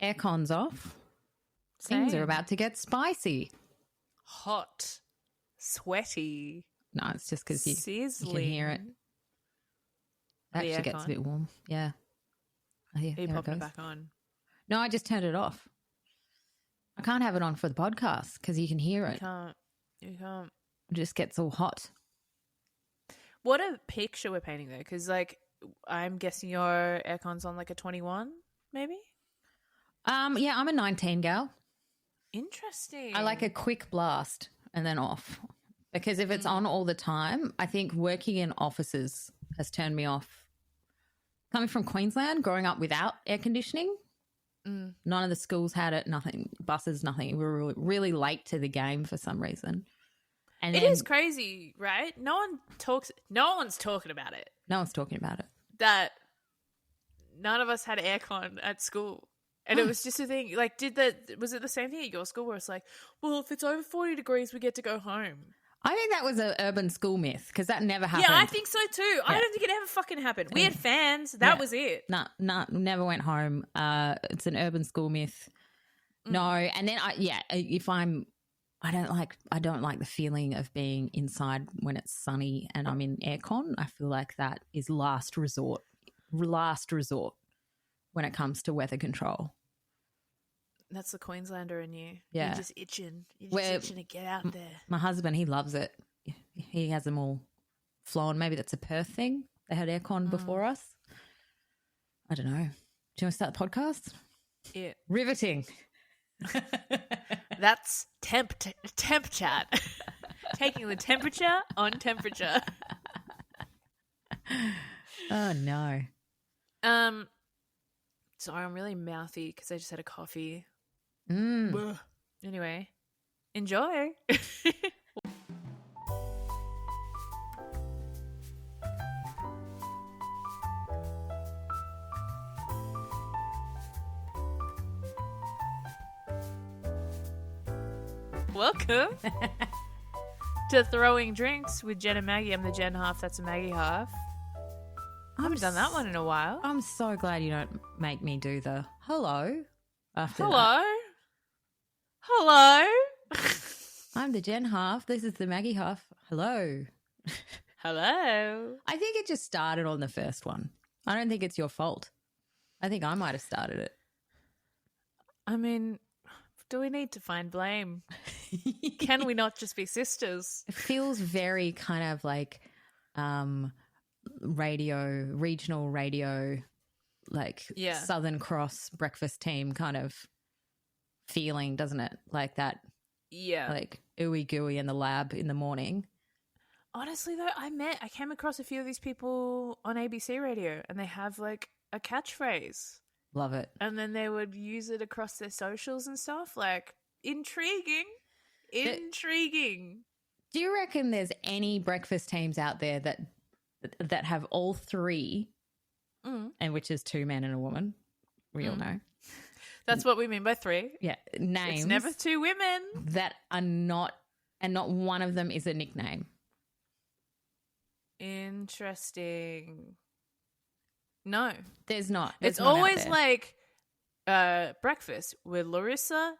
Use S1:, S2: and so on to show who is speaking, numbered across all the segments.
S1: Aircon's off. Things are
S2: Same.
S1: about to get spicy.
S2: Hot, sweaty,
S1: No, it's just because you
S2: sizzling.
S1: can hear it. It
S2: The
S1: actually gets a
S2: aircon.
S1: bit warm. Yeah. Oh, yeah,
S2: Are you
S1: there it
S2: popping it
S1: goes.
S2: back on?
S1: No, I just turned it off. I can't have it on for the podcast because you can hear it.
S2: You can't.
S1: It just gets all hot.
S2: What a picture we're painting though, because like I'm guessing your aircon's on like a 21, maybe.
S1: Yeah, I'm a 19 gal.
S2: Interesting.
S1: I like a quick blast and then off because if it's on all the time, I think working in offices has turned me off. Coming from Queensland, growing up without air conditioning, none of the schools had it, nothing, buses, nothing. We were really, really late to the game for some reason. And
S2: It
S1: then,
S2: is crazy, right? No one's talking about it.
S1: No one's talking about it.
S2: That none of us had aircon at school. And it was just a thing. Like, was it the same thing at your school where it's like, well, if it's over 40 degrees, we get to go home?
S1: I think that was an urban school myth because that never happened.
S2: Yeah, I think so too. Yeah. I don't think it ever fucking happened. We had fans. That was it.
S1: No, never went home. It's an urban school myth. No, and then I don't like the feeling of being inside when it's sunny and I'm in aircon. I feel like that is last resort when it comes to weather control.
S2: That's the Queenslander in you.
S1: Yeah.
S2: You're just itching. Itching to get out there.
S1: My husband, he loves it. He has them all flown. Maybe that's a Perth thing. They had aircon before us. I don't know. Do you want to start the podcast?
S2: Yeah.
S1: Riveting.
S2: That's temp chat. Taking the temperature on temperature.
S1: Oh, no.
S2: Sorry, I'm really mouthy because I just had a coffee.
S1: Mm.
S2: Anyway, enjoy. Welcome to Throwing Drinks with Jen and Maggie. I'm the Jen half. That's the Maggie half. I haven't done that one in a while.
S1: I'm so glad you don't make me do the hello after
S2: Hello.
S1: that.
S2: Hello.
S1: I'm the Jen half. This is the Maggie half. Hello.
S2: Hello.
S1: I think it just started on the first one. I don't think it's your fault. I think I might have started it.
S2: I mean, do we need to find blame? Can we not just be sisters?
S1: It feels very kind of like regional radio, like Southern Cross breakfast team kind of feeling, doesn't it? Like that.
S2: Yeah.
S1: Like ooey gooey in the lab in the morning.
S2: Honestly, though, I came across a few of these people on ABC radio and they have like a catchphrase.
S1: Love it.
S2: And then they would use it across their socials and stuff. Like, intriguing. Intriguing.
S1: Do you reckon there's any breakfast teams out there that have all three, and which is two men and a woman? We all know.
S2: That's what we mean by three.
S1: Yeah. Names.
S2: It's never two women.
S1: That are not, and not one of them is a nickname.
S2: Interesting. No.
S1: There's not.
S2: It's always like breakfast with Larissa,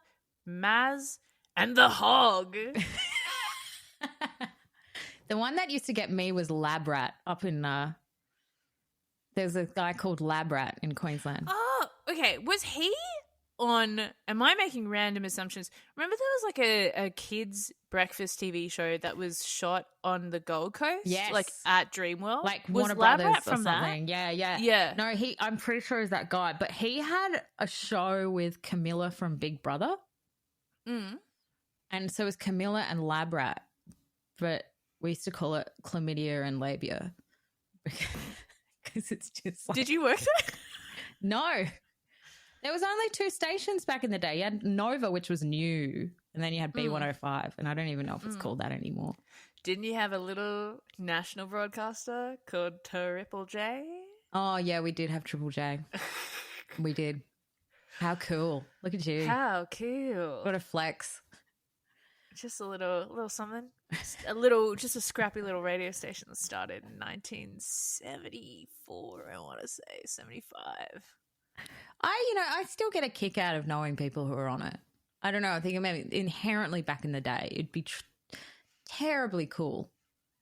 S2: Maz, and the hog.
S1: The one that used to get me was Lab Rat up in there's a guy called Lab Rat in Queensland.
S2: Oh, okay. Was he on, am I making random assumptions? Remember there was like a kids breakfast TV show that was shot on the Gold Coast?
S1: Yes.
S2: Like at Dreamworld?
S1: Like
S2: was
S1: Warner
S2: Lab
S1: Brothers
S2: Rat
S1: or
S2: from
S1: something.
S2: that?
S1: Yeah. No, I'm pretty sure he's that guy. But he had a show with Camilla from Big Brother. And so it was Camilla and Lab Rat. But we used to call it chlamydia and labia. Because it's just like...
S2: Did you work there?
S1: No. There was only 2 stations back in the day. You had Nova, which was new, and then you had B105, and I don't even know if it's called that anymore.
S2: Didn't you have a little national broadcaster called Triple J?
S1: Oh, yeah, we did have Triple J. We did. How cool. Look at you.
S2: How cool.
S1: What a flex.
S2: Just a little something. Just a scrappy little radio station that started in 1974, I want to say, 75.
S1: I still get a kick out of knowing people who are on it. I don't know. I think maybe inherently back in the day, it'd be terribly cool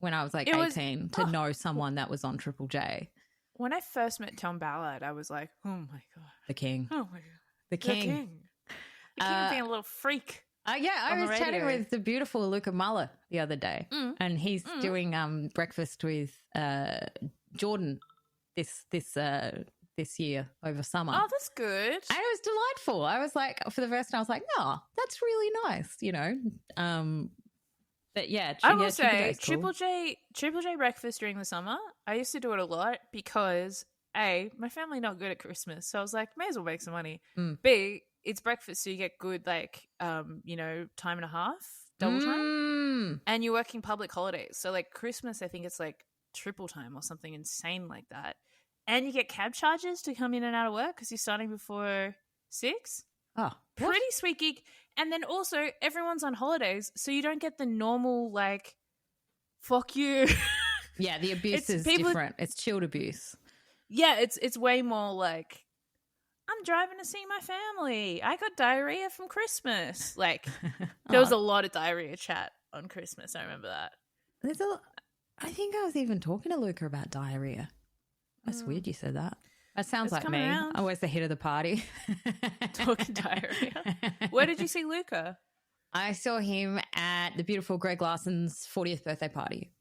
S1: when I was like 18 to know someone that was on Triple J.
S2: When I first met Tom Ballard, I was like, oh my God.
S1: The king.
S2: Oh my God.
S1: The king.
S2: The king being a little freak.
S1: I was chatting with the beautiful Luca Muller the other day, and he's doing breakfast with Jordan this year over summer.
S2: Oh, that's good.
S1: And it was delightful. I was like, for the first time, I was like, oh, that's really nice, But yeah,
S2: I will say
S1: cool.
S2: Triple J breakfast during the summer. I used to do it a lot because A, my family not good at Christmas, so I was like, may as well make some money. B, it's breakfast, so you get good time and a half, double time, and you're working public holidays. So like Christmas, I think it's like triple time or something insane like that, and you get cab charges to come in and out of work because you're starting before 6.
S1: Oh,
S2: pretty sweet gig. And then also everyone's on holidays, so you don't get the normal like, fuck you.
S1: Yeah, the abuse is different. It's chilled abuse.
S2: Yeah, it's way more like, I'm driving to see my family. I got diarrhea from Christmas. Like, there was a lot of diarrhea chat on Christmas. I remember that.
S1: I think I was even talking to Luca about diarrhea. That's weird you said that. That sounds like me.
S2: Around.
S1: I'm always the hit of the party.
S2: Talking diarrhea. Where did you see Luca?
S1: I saw him at the beautiful Greg Larson's 40th birthday party.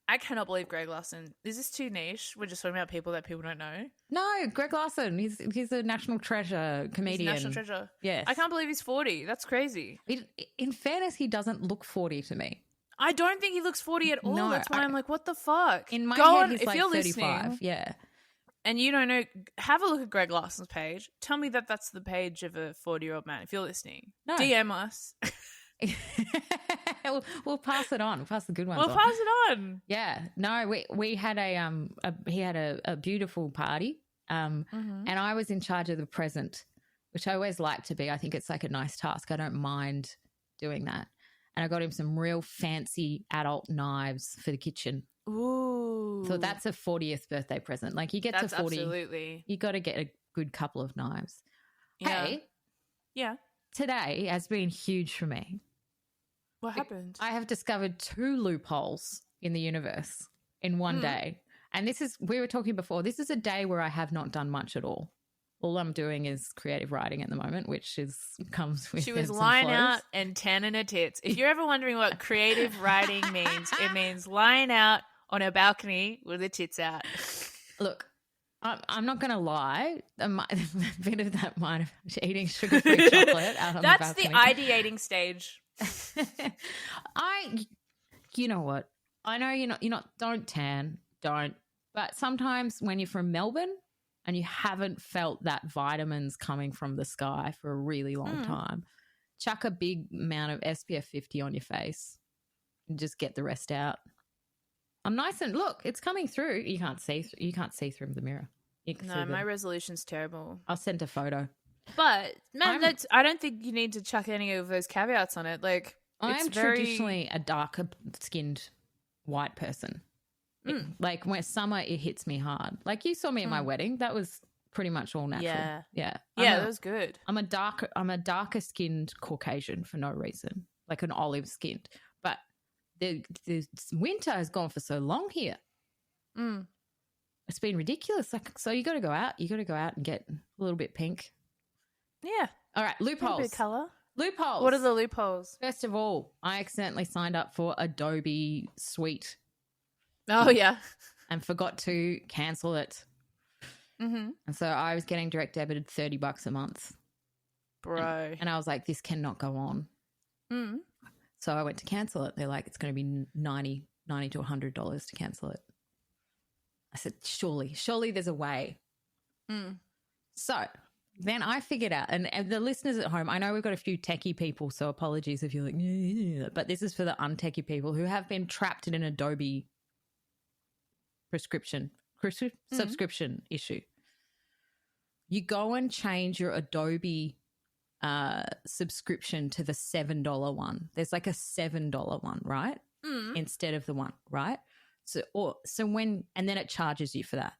S2: I cannot believe Greg Larson. Is this too niche? We're just talking about people that people don't know.
S1: No, Greg Larson. He's a national treasure comedian.
S2: He's a national treasure.
S1: Yes.
S2: I can't believe he's 40. That's crazy.
S1: In fairness, he doesn't look 40 to me.
S2: I don't think he looks 40 at all. No, that's why I'm like, what the fuck?
S1: In my head, he's like 35.
S2: Listening,
S1: yeah.
S2: And you don't know, have a look at Greg Larson's page. Tell me that that's the page of a 40-year-old man. If you're listening, DM us.
S1: We'll pass it on. We'll pass the good ones.
S2: We'll pass it on.
S1: Yeah. No, we had he had a beautiful party, and I was in charge of the present, which I always like to be. I think it's like a nice task. I don't mind doing that. And I got him some real fancy adult knives for the kitchen.
S2: Ooh.
S1: So that's a 40th birthday present. Like you get to 40,
S2: absolutely.
S1: You got to get a good couple of knives.
S2: Yeah.
S1: Hey.
S2: Yeah.
S1: Today has been huge for me.
S2: What happened?
S1: I have discovered 2 loopholes in the universe in one day. And we were talking before, this is a day where I have not done much at all. All I'm doing is creative writing at the moment, which comes with.
S2: She was lying out and tanning her tits. If you're ever wondering what creative writing means, it means lying out on her balcony with her tits out.
S1: Look, I'm not going to lie. A bit of that might have eating sugar-free chocolate out on the balcony.
S2: That's the ideating stage.
S1: You know what? I know you're not. Don't tan. Don't. But sometimes when you're from Melbourne and you haven't felt that vitamins coming from the sky for a really long time, chuck a big amount of SPF 50 on your face and just get the rest out. I'm nice and look, it's coming through. You can't see through the mirror.
S2: No, my resolution's terrible.
S1: I'll send a photo.
S2: But man, I don't think you need to chuck any of those caveats on it. Like
S1: I'm traditionally a darker skinned white person. Like when summer, it hits me hard. Like you saw me at my wedding. That was pretty much all natural. Yeah.
S2: That was good.
S1: I'm a darker skinned Caucasian for no reason, like an olive skinned. But the winter has gone for so long here. It's been ridiculous. Like, so you got to go out. You got to go out and get a little bit pink.
S2: Yeah.
S1: All right. Loopholes.
S2: A bit colour.
S1: Loopholes.
S2: What are the loopholes?
S1: First of all, I accidentally signed up for Adobe Suite.
S2: Oh, yeah.
S1: And forgot to cancel it. And so I was getting direct debited $30 a month.
S2: Bro.
S1: And I was like, this cannot go on. So I went to cancel it. They're like, it's going to be $90 to $100 to cancel it. I said, surely there's a way. So then I figured out, and the listeners at home, I know we've got a few techie people, so apologies if you're like, yeah, but this is for the untechie people who have been trapped in an Adobe subscription issue. You go and change your Adobe subscription to the $7 one. There's like a $7 one, right? Instead of the one, right? And then it charges you for that.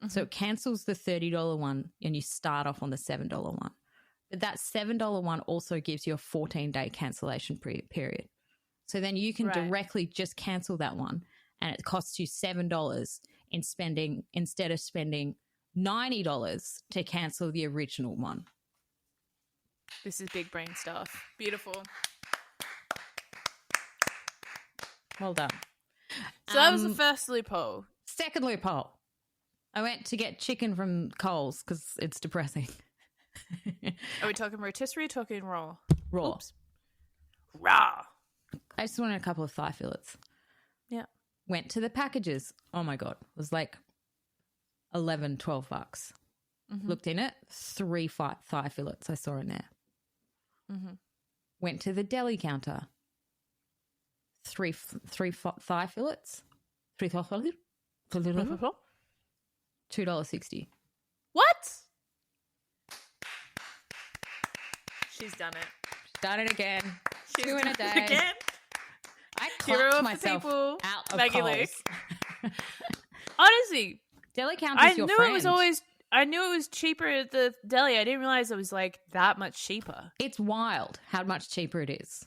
S1: So it cancels the $30 one and you start off on the $7 one. But that $7 one also gives you a 14-day cancellation period. So then you can directly just cancel that one and it costs you $7 instead of spending $90 to cancel the original one.
S2: This is big brain stuff. Beautiful.
S1: Well done.
S2: So that was the first loophole.
S1: Second loophole. I went to get chicken from Coles because it's depressing.
S2: Are we talking rotisserie or talking raw?
S1: Raw.
S2: Oops. Raw.
S1: I just wanted a couple of thigh fillets.
S2: Yeah.
S1: Went to the packages. Oh, my God. It was like $11, $12. Mm-hmm. Looked in it. 3 thigh fillets I saw in there.
S2: Mm-hmm.
S1: Went to the deli counter. 3 thigh fillets. 3 thigh fillets. $2.60.
S2: What? She's done it.
S1: She's done it again.
S2: She's
S1: 2 in a day.
S2: Again?
S1: I
S2: Hero
S1: clutched
S2: of
S1: myself
S2: the people,
S1: out of
S2: Maggie
S1: Coles.
S2: Honestly,
S1: Deli counter's your friend.
S2: I knew it was cheaper at the deli. I didn't realize it was like that much cheaper.
S1: It's wild how much cheaper it is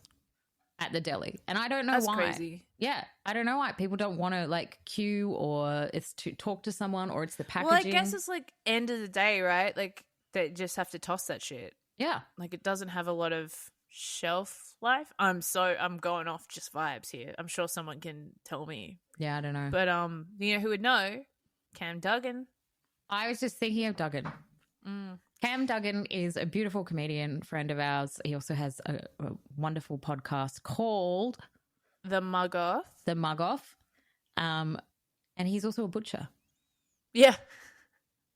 S1: at the deli. And I don't know why.
S2: That's crazy.
S1: Yeah. I don't know why people don't want to like queue or it's to talk to someone or it's the packaging.
S2: Well, I guess it's like end of the day, right? Like they just have to toss that shit.
S1: Yeah.
S2: Like it doesn't have a lot of shelf life. I'm going off just vibes here. I'm sure someone can tell me.
S1: Yeah, I don't know.
S2: But you know who would know? Cam Duggan.
S1: I was just thinking of Duggan. Cam Duggan is a beautiful comedian friend of ours. He also has a wonderful podcast called
S2: The Mug Off.
S1: The Mug Off. And he's also a butcher.
S2: Yeah.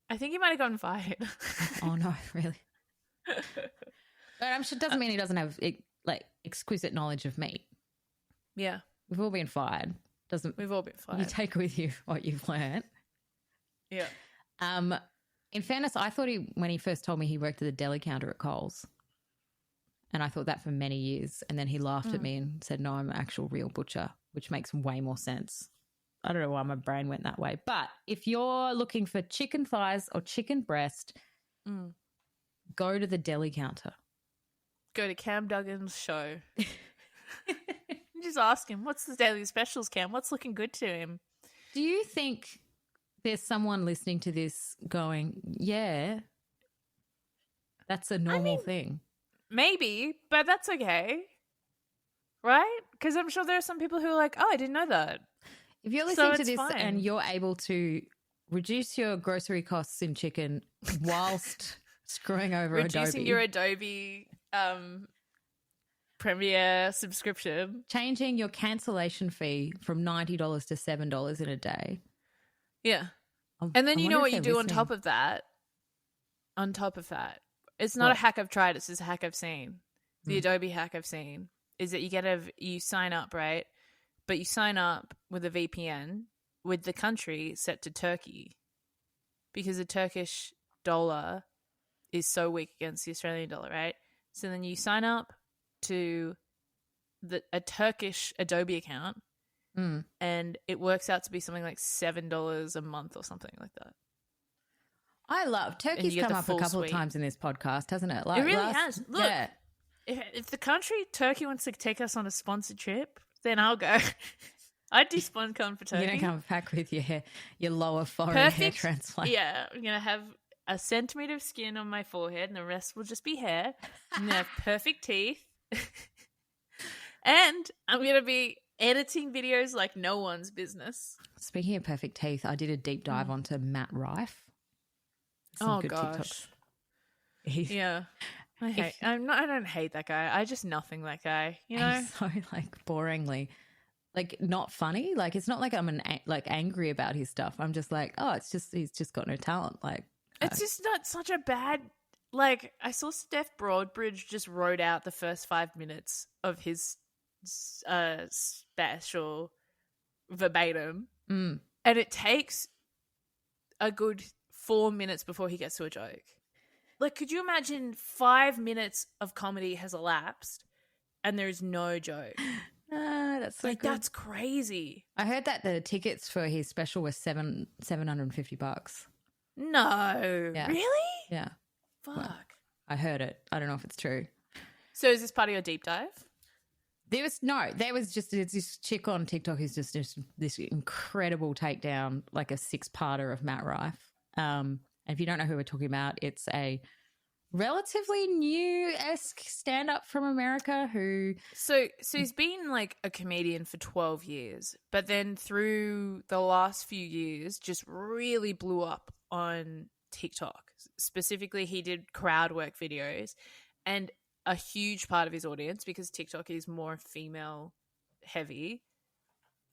S2: I think he might have gotten fired.
S1: Oh, no, really? But I'm sure it doesn't mean he doesn't have like exquisite knowledge of meat.
S2: Yeah.
S1: We've all been fired.
S2: We've all been fired.
S1: You take with you what you've learned.
S2: Yeah.
S1: In fairness, I thought when he first told me he worked at the deli counter at Coles. And I thought that for many years. And then he laughed at me and said, no, I'm an actual real butcher, which makes way more sense. I don't know why my brain went that way. But if you're looking for chicken thighs or chicken breast, go to the deli counter.
S2: Go to Cam Duggan's show. Just ask him, what's the daily specials, Cam? What's looking good to him?
S1: Do you think there's someone listening to this going, yeah, that's a normal thing?
S2: Maybe, but that's okay. Right? Because I'm sure there are some people who are like, oh, I didn't know that.
S1: If you're listening to this
S2: fine.
S1: and you're able to reduce your grocery costs in chicken whilst screwing over
S2: reducing your Adobe Premiere subscription,
S1: changing your cancellation fee from $90 to $7 in a day.
S2: Yeah. And then you know what you do on top of that? On top of that, it's not a hack I've tried. It's just a hack I've seen. The Adobe hack I've seen is that you sign up, right? But you sign up with a VPN with the country set to Turkey because the Turkish dollar is so weak against the Australian dollar, right? So then you sign up to a Turkish Adobe account and it works out to be something like $7 a month or something like that.
S1: I love Turkey's come up a couple of times in this podcast, hasn't it? Like
S2: it really has. Look, if the country Turkey wants to take us on a sponsored trip, then I'll go. I'd do SponCon for Turkey.
S1: You're going to come back with your lower forehead hair transplant.
S2: Yeah, I'm going to have a centimetre of skin on my forehead and the rest will just be hair. I'm going to have perfect teeth. And I'm going to be editing videos like no one's business.
S1: Speaking of perfect teeth, I did a deep dive onto Matt Rife.
S2: Some good gosh. TikToks. Yeah. I don't hate that guy. I just nothing that guy, you know?
S1: He's so like boringly not funny. Like it's not like I'm angry about his stuff. I'm just like, oh, it's just he's just got no talent. Like
S2: it's just not such a bad like I saw Steph Broadbridge just wrote out the first 5 minutes of his special verbatim. And it takes a good 4 minutes before he gets to a joke. Like, could you imagine 5 minutes of comedy has elapsed and there is no joke?
S1: That's so good.
S2: That's crazy.
S1: I heard that the tickets for his special were $750.
S2: No.
S1: Yeah.
S2: Really?
S1: Yeah.
S2: Fuck.
S1: Well, I heard it. I don't know if it's true.
S2: So is this part of your deep dive?
S1: There was just this chick on TikTok who's just this incredible takedown, like a 6-parter of Matt Rife. And if you don't know who we're talking about, it's a relatively new-esque stand-up from America who...
S2: So he's been like a comedian for 12 years, but then through the last few years just really blew up on TikTok. Specifically, he did crowd work videos, and a huge part of his audience, because TikTok is more female heavy,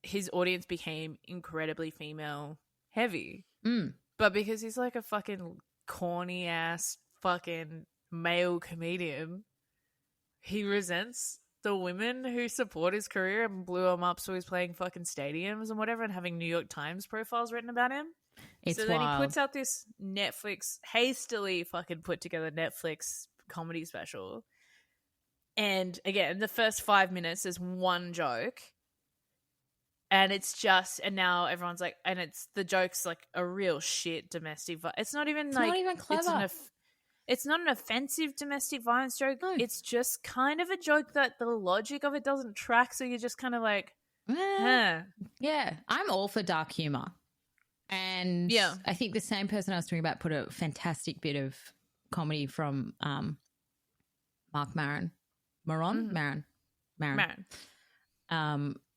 S2: his audience became incredibly female heavy. But because he's like a fucking corny ass fucking male comedian, he resents the women who support his career and blew him up, so he's playing fucking stadiums and whatever and having New York Times profiles written about him.
S1: It's
S2: then
S1: wild.
S2: he puts out this hastily fucking put together Netflix comedy special. And again, the first 5 minutes is one joke. And and now everyone's like, and the joke's like a real shit domestic violence. It's not even clever. It's not an offensive domestic violence joke. No. It's just kind of a joke that the logic of it doesn't track. So you're just kind of like, huh.
S1: Yeah, I'm all for dark humor. And I think the same person I was talking about put a fantastic bit of comedy from Mark Maron. Maron.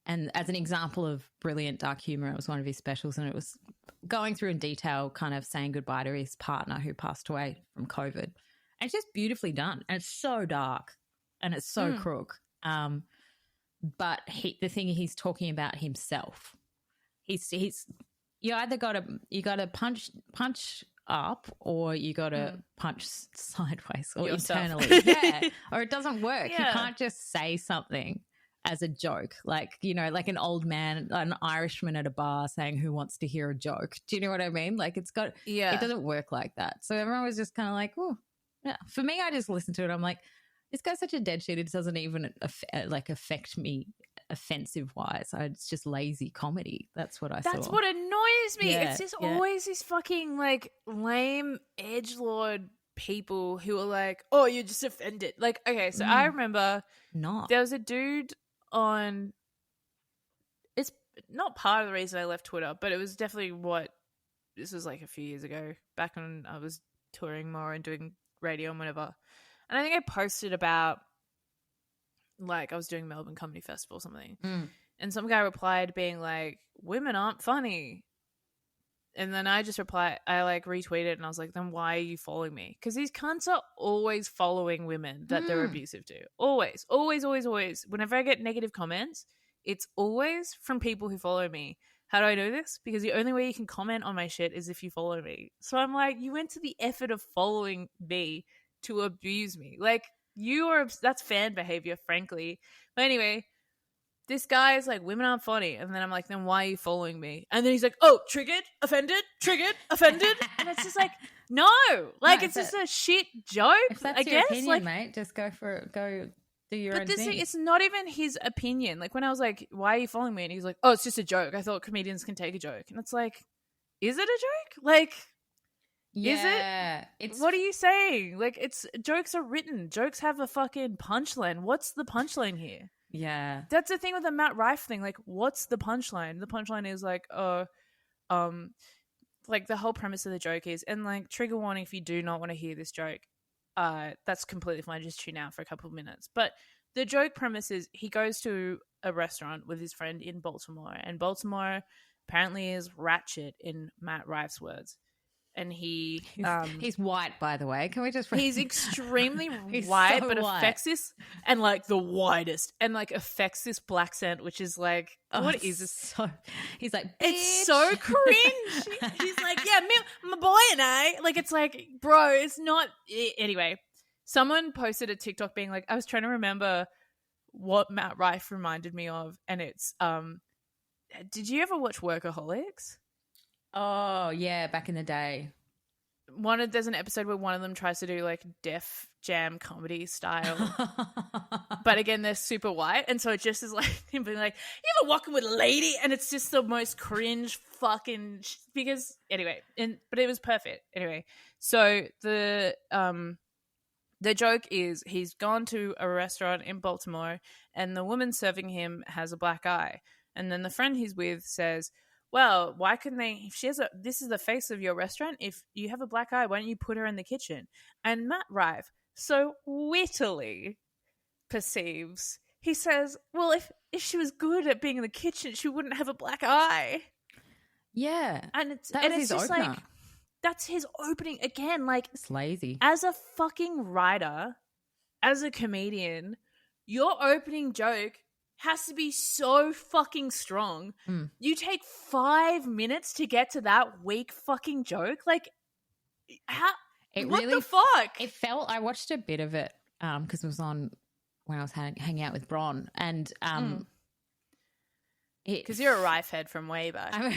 S1: And as an example of brilliant dark humor, it was one of his specials, and it was going through in detail, kind of saying goodbye to his partner who passed away from COVID. And it's just beautifully done. And it's so dark and it's so crook. But the thing he's talking about himself. You either got to punch up, or you got to punch sideways or
S2: yourself.
S1: internally. Or it doesn't work.
S2: Yeah.
S1: You can't just say something as a joke, like an old man, an Irishman at a bar saying, "Who wants to hear a joke?" Do you know what I mean? Like it doesn't work like that. So everyone was just kind of like, "Oh, yeah." For me, I just listened to it. I'm like, this guy's such a dead shit. It doesn't even affect me offensive wise. It's just lazy comedy. That's what I saw.
S2: That's what annoys me. It's just always these fucking like lame edgelord people who are like, "Oh, you're just offended." Like, okay, so I remember there was a dude on, it's not part of the reason I left Twitter, but it was definitely this was like a few years ago, back when I was touring more and doing radio and whatever. And I think I posted about, like, I was doing Melbourne Comedy Festival or something. And some guy replied being like, "Women aren't funny." And then I just replied, I like retweeted and I was like, "Then why are you following me?" Because these cunts are always following women that they're abusive to. Always, always, always, always. Whenever I get negative comments, it's always from people who follow me. How do I know this? Because the only way you can comment on my shit is if you follow me. So I'm like, you went to the effort of following me to abuse me. Like, that's fan behavior, frankly. But anyway, this guy is like, "Women aren't funny." And then I'm like, "Then why are you following me?" And then he's like, "Oh, triggered, offended. And it's just like, no. Like, no, it's just a shit joke.
S1: If that's your opinion, mate, just go do your own thing.
S2: But it's not even his opinion. Like, when I was like, "Why are you following me?" And he's like, "Oh, it's just a joke. I thought comedians can take a joke." And it's like, is it a joke? Like,
S1: yeah,
S2: is it? What are you saying? Like, jokes are written. Jokes have a fucking punchline. What's the punchline here?
S1: Yeah.
S2: That's the thing with the Matt Rife thing. Like, what's the punchline? The punchline is like, like the whole premise of the joke is, and like, trigger warning if you do not want to hear this joke, that's completely fine. Just tune out for a couple of minutes. But the joke premise is he goes to a restaurant with his friend in Baltimore, and Baltimore apparently is ratchet in Matt Rife's words. And he's
S1: white, by the way. Can we just?
S2: He's extremely white, so but white. Affects this, and like the whitest, and like affects this black scent, which is like, what is this?
S1: So, he's like, "Bitch."
S2: It's so cringe. He's like, "Yeah, my boy and I." Like, it's like, bro, it's not. Anyway, someone posted a TikTok being like, I was trying to remember what Matt Rife reminded me of, and it's did you ever watch Workaholics?
S1: Oh, yeah, back in the day.
S2: there's an episode where one of them tries to do like Def Jam comedy style, but again they're super white, and so it just is like him being like, "You ever walking with a lady?" And it's just the most cringe fucking because anyway, but it was perfect anyway. So the joke is he's gone to a restaurant in Baltimore, and the woman serving him has a black eye, and then the friend he's with says, well, why couldn't they, if she has this is the face of your restaurant, if you have a black eye, why don't you put her in the kitchen? And Matt Rife so wittily perceives, he says, well, if she was good at being in the kitchen, she wouldn't have a black eye.
S1: Yeah.
S2: And it's
S1: his
S2: just
S1: opener.
S2: like, that's his opening. Again, like,
S1: it's lazy.
S2: As a fucking writer, as a comedian, your opening joke has to be so fucking strong. You take 5 minutes to get to that weak fucking joke. Like, how? What the fuck?
S1: It felt. I watched a bit of it because it was on when I was hanging out with Bron, and
S2: because you're a Rife head from way back,
S1: and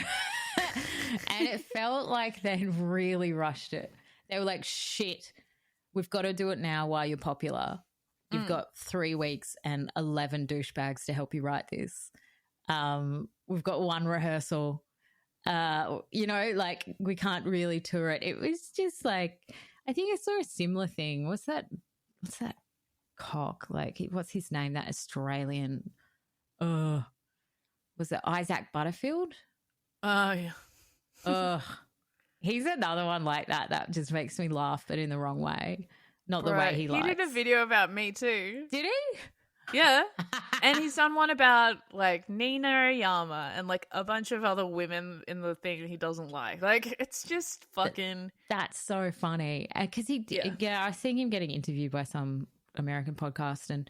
S1: it felt like they'd really rushed it. They were like, "Shit, we've got to do it now while you're popular." You've got 3 weeks and 11 douchebags to help you write this. We've got 1 rehearsal. Like we can't really tour it. It was just like, I think I saw a similar thing. What's that cock? Like, what's his name? That Australian. Was it Isaac Butterfield?
S2: Oh, yeah.
S1: He's another one like that. That just makes me laugh, but in the wrong way. Not the way he likes.
S2: He did a video about me too.
S1: Did he?
S2: Yeah. And he's done one about like Nina Oyama and like a bunch of other women in the thing he doesn't like. Like, it's just fucking.
S1: That's so funny. Because I was seeing him getting interviewed by some American podcast, and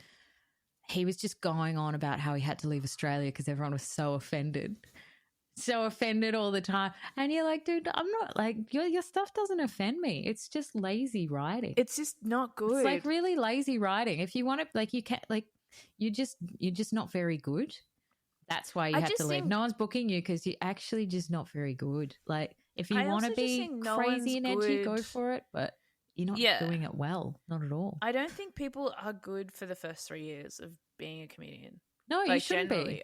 S1: he was just going on about how he had to leave Australia because everyone was so offended. So offended all the time. And you're like, dude, I'm not like, your stuff doesn't offend me. It's just lazy writing.
S2: It's just not good.
S1: It's like really lazy writing. If you want to, like, you can't, like, you're just not very good. That's why you have to leave. No one's booking you because you're actually just not very good. Like, if you want to be crazy and edgy, go for it. But you're not doing it well. Not at all.
S2: I don't think people are good for the first 3 years of being a comedian.
S1: No, you shouldn't be.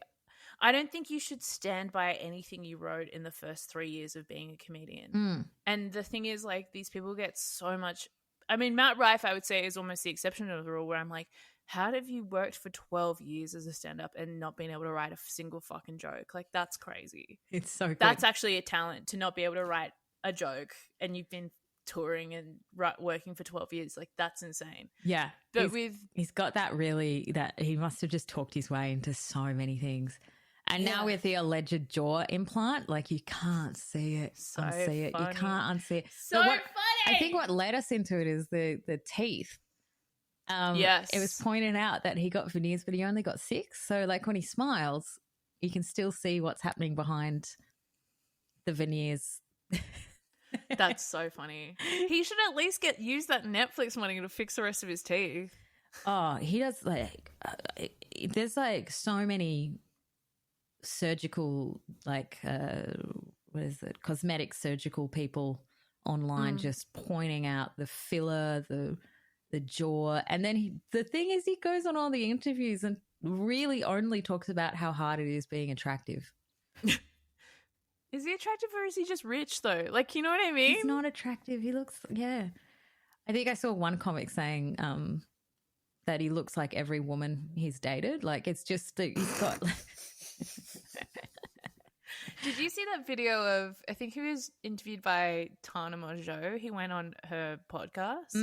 S2: I don't think you should stand by anything you wrote in the first 3 years of being a comedian. And the thing is, like, these people get so much. I mean, Matt Rife, I would say, is almost the exception to the rule, where I'm like, how have you worked for 12 years as a stand-up and not been able to write a single fucking joke? Like, that's crazy.
S1: It's so good.
S2: That's actually a talent, to not be able to write a joke, and you've been touring and working for 12 years. Like, that's insane.
S1: Yeah.
S2: But
S1: he's got that really, that he must have just talked his way into so many things. And now with the alleged jaw implant, like, you can't see it, unsee it. You can't unsee it.
S2: So funny.
S1: I think what led us into it is the teeth.
S2: Yes.
S1: It was pointed out that he got veneers, but he only got 6. So, like, when he smiles, you can still see what's happening behind the veneers.
S2: That's so funny. He should at least use that Netflix money to fix the rest of his teeth.
S1: Oh, he does, like, there's, like, so many surgical, like, what is it, cosmetic surgical people online just pointing out the filler, the jaw. And then the thing is, he goes on all the interviews and really only talks about how hard it is being attractive.
S2: Is he attractive, or is he just rich though? Like, you know what I mean?
S1: He's not attractive. He looks, I think I saw one comic saying that he looks like every woman he's dated. Like, it's just that he's got
S2: Did you see that video of, I think he was interviewed by Tana Mongeau. He went on her podcast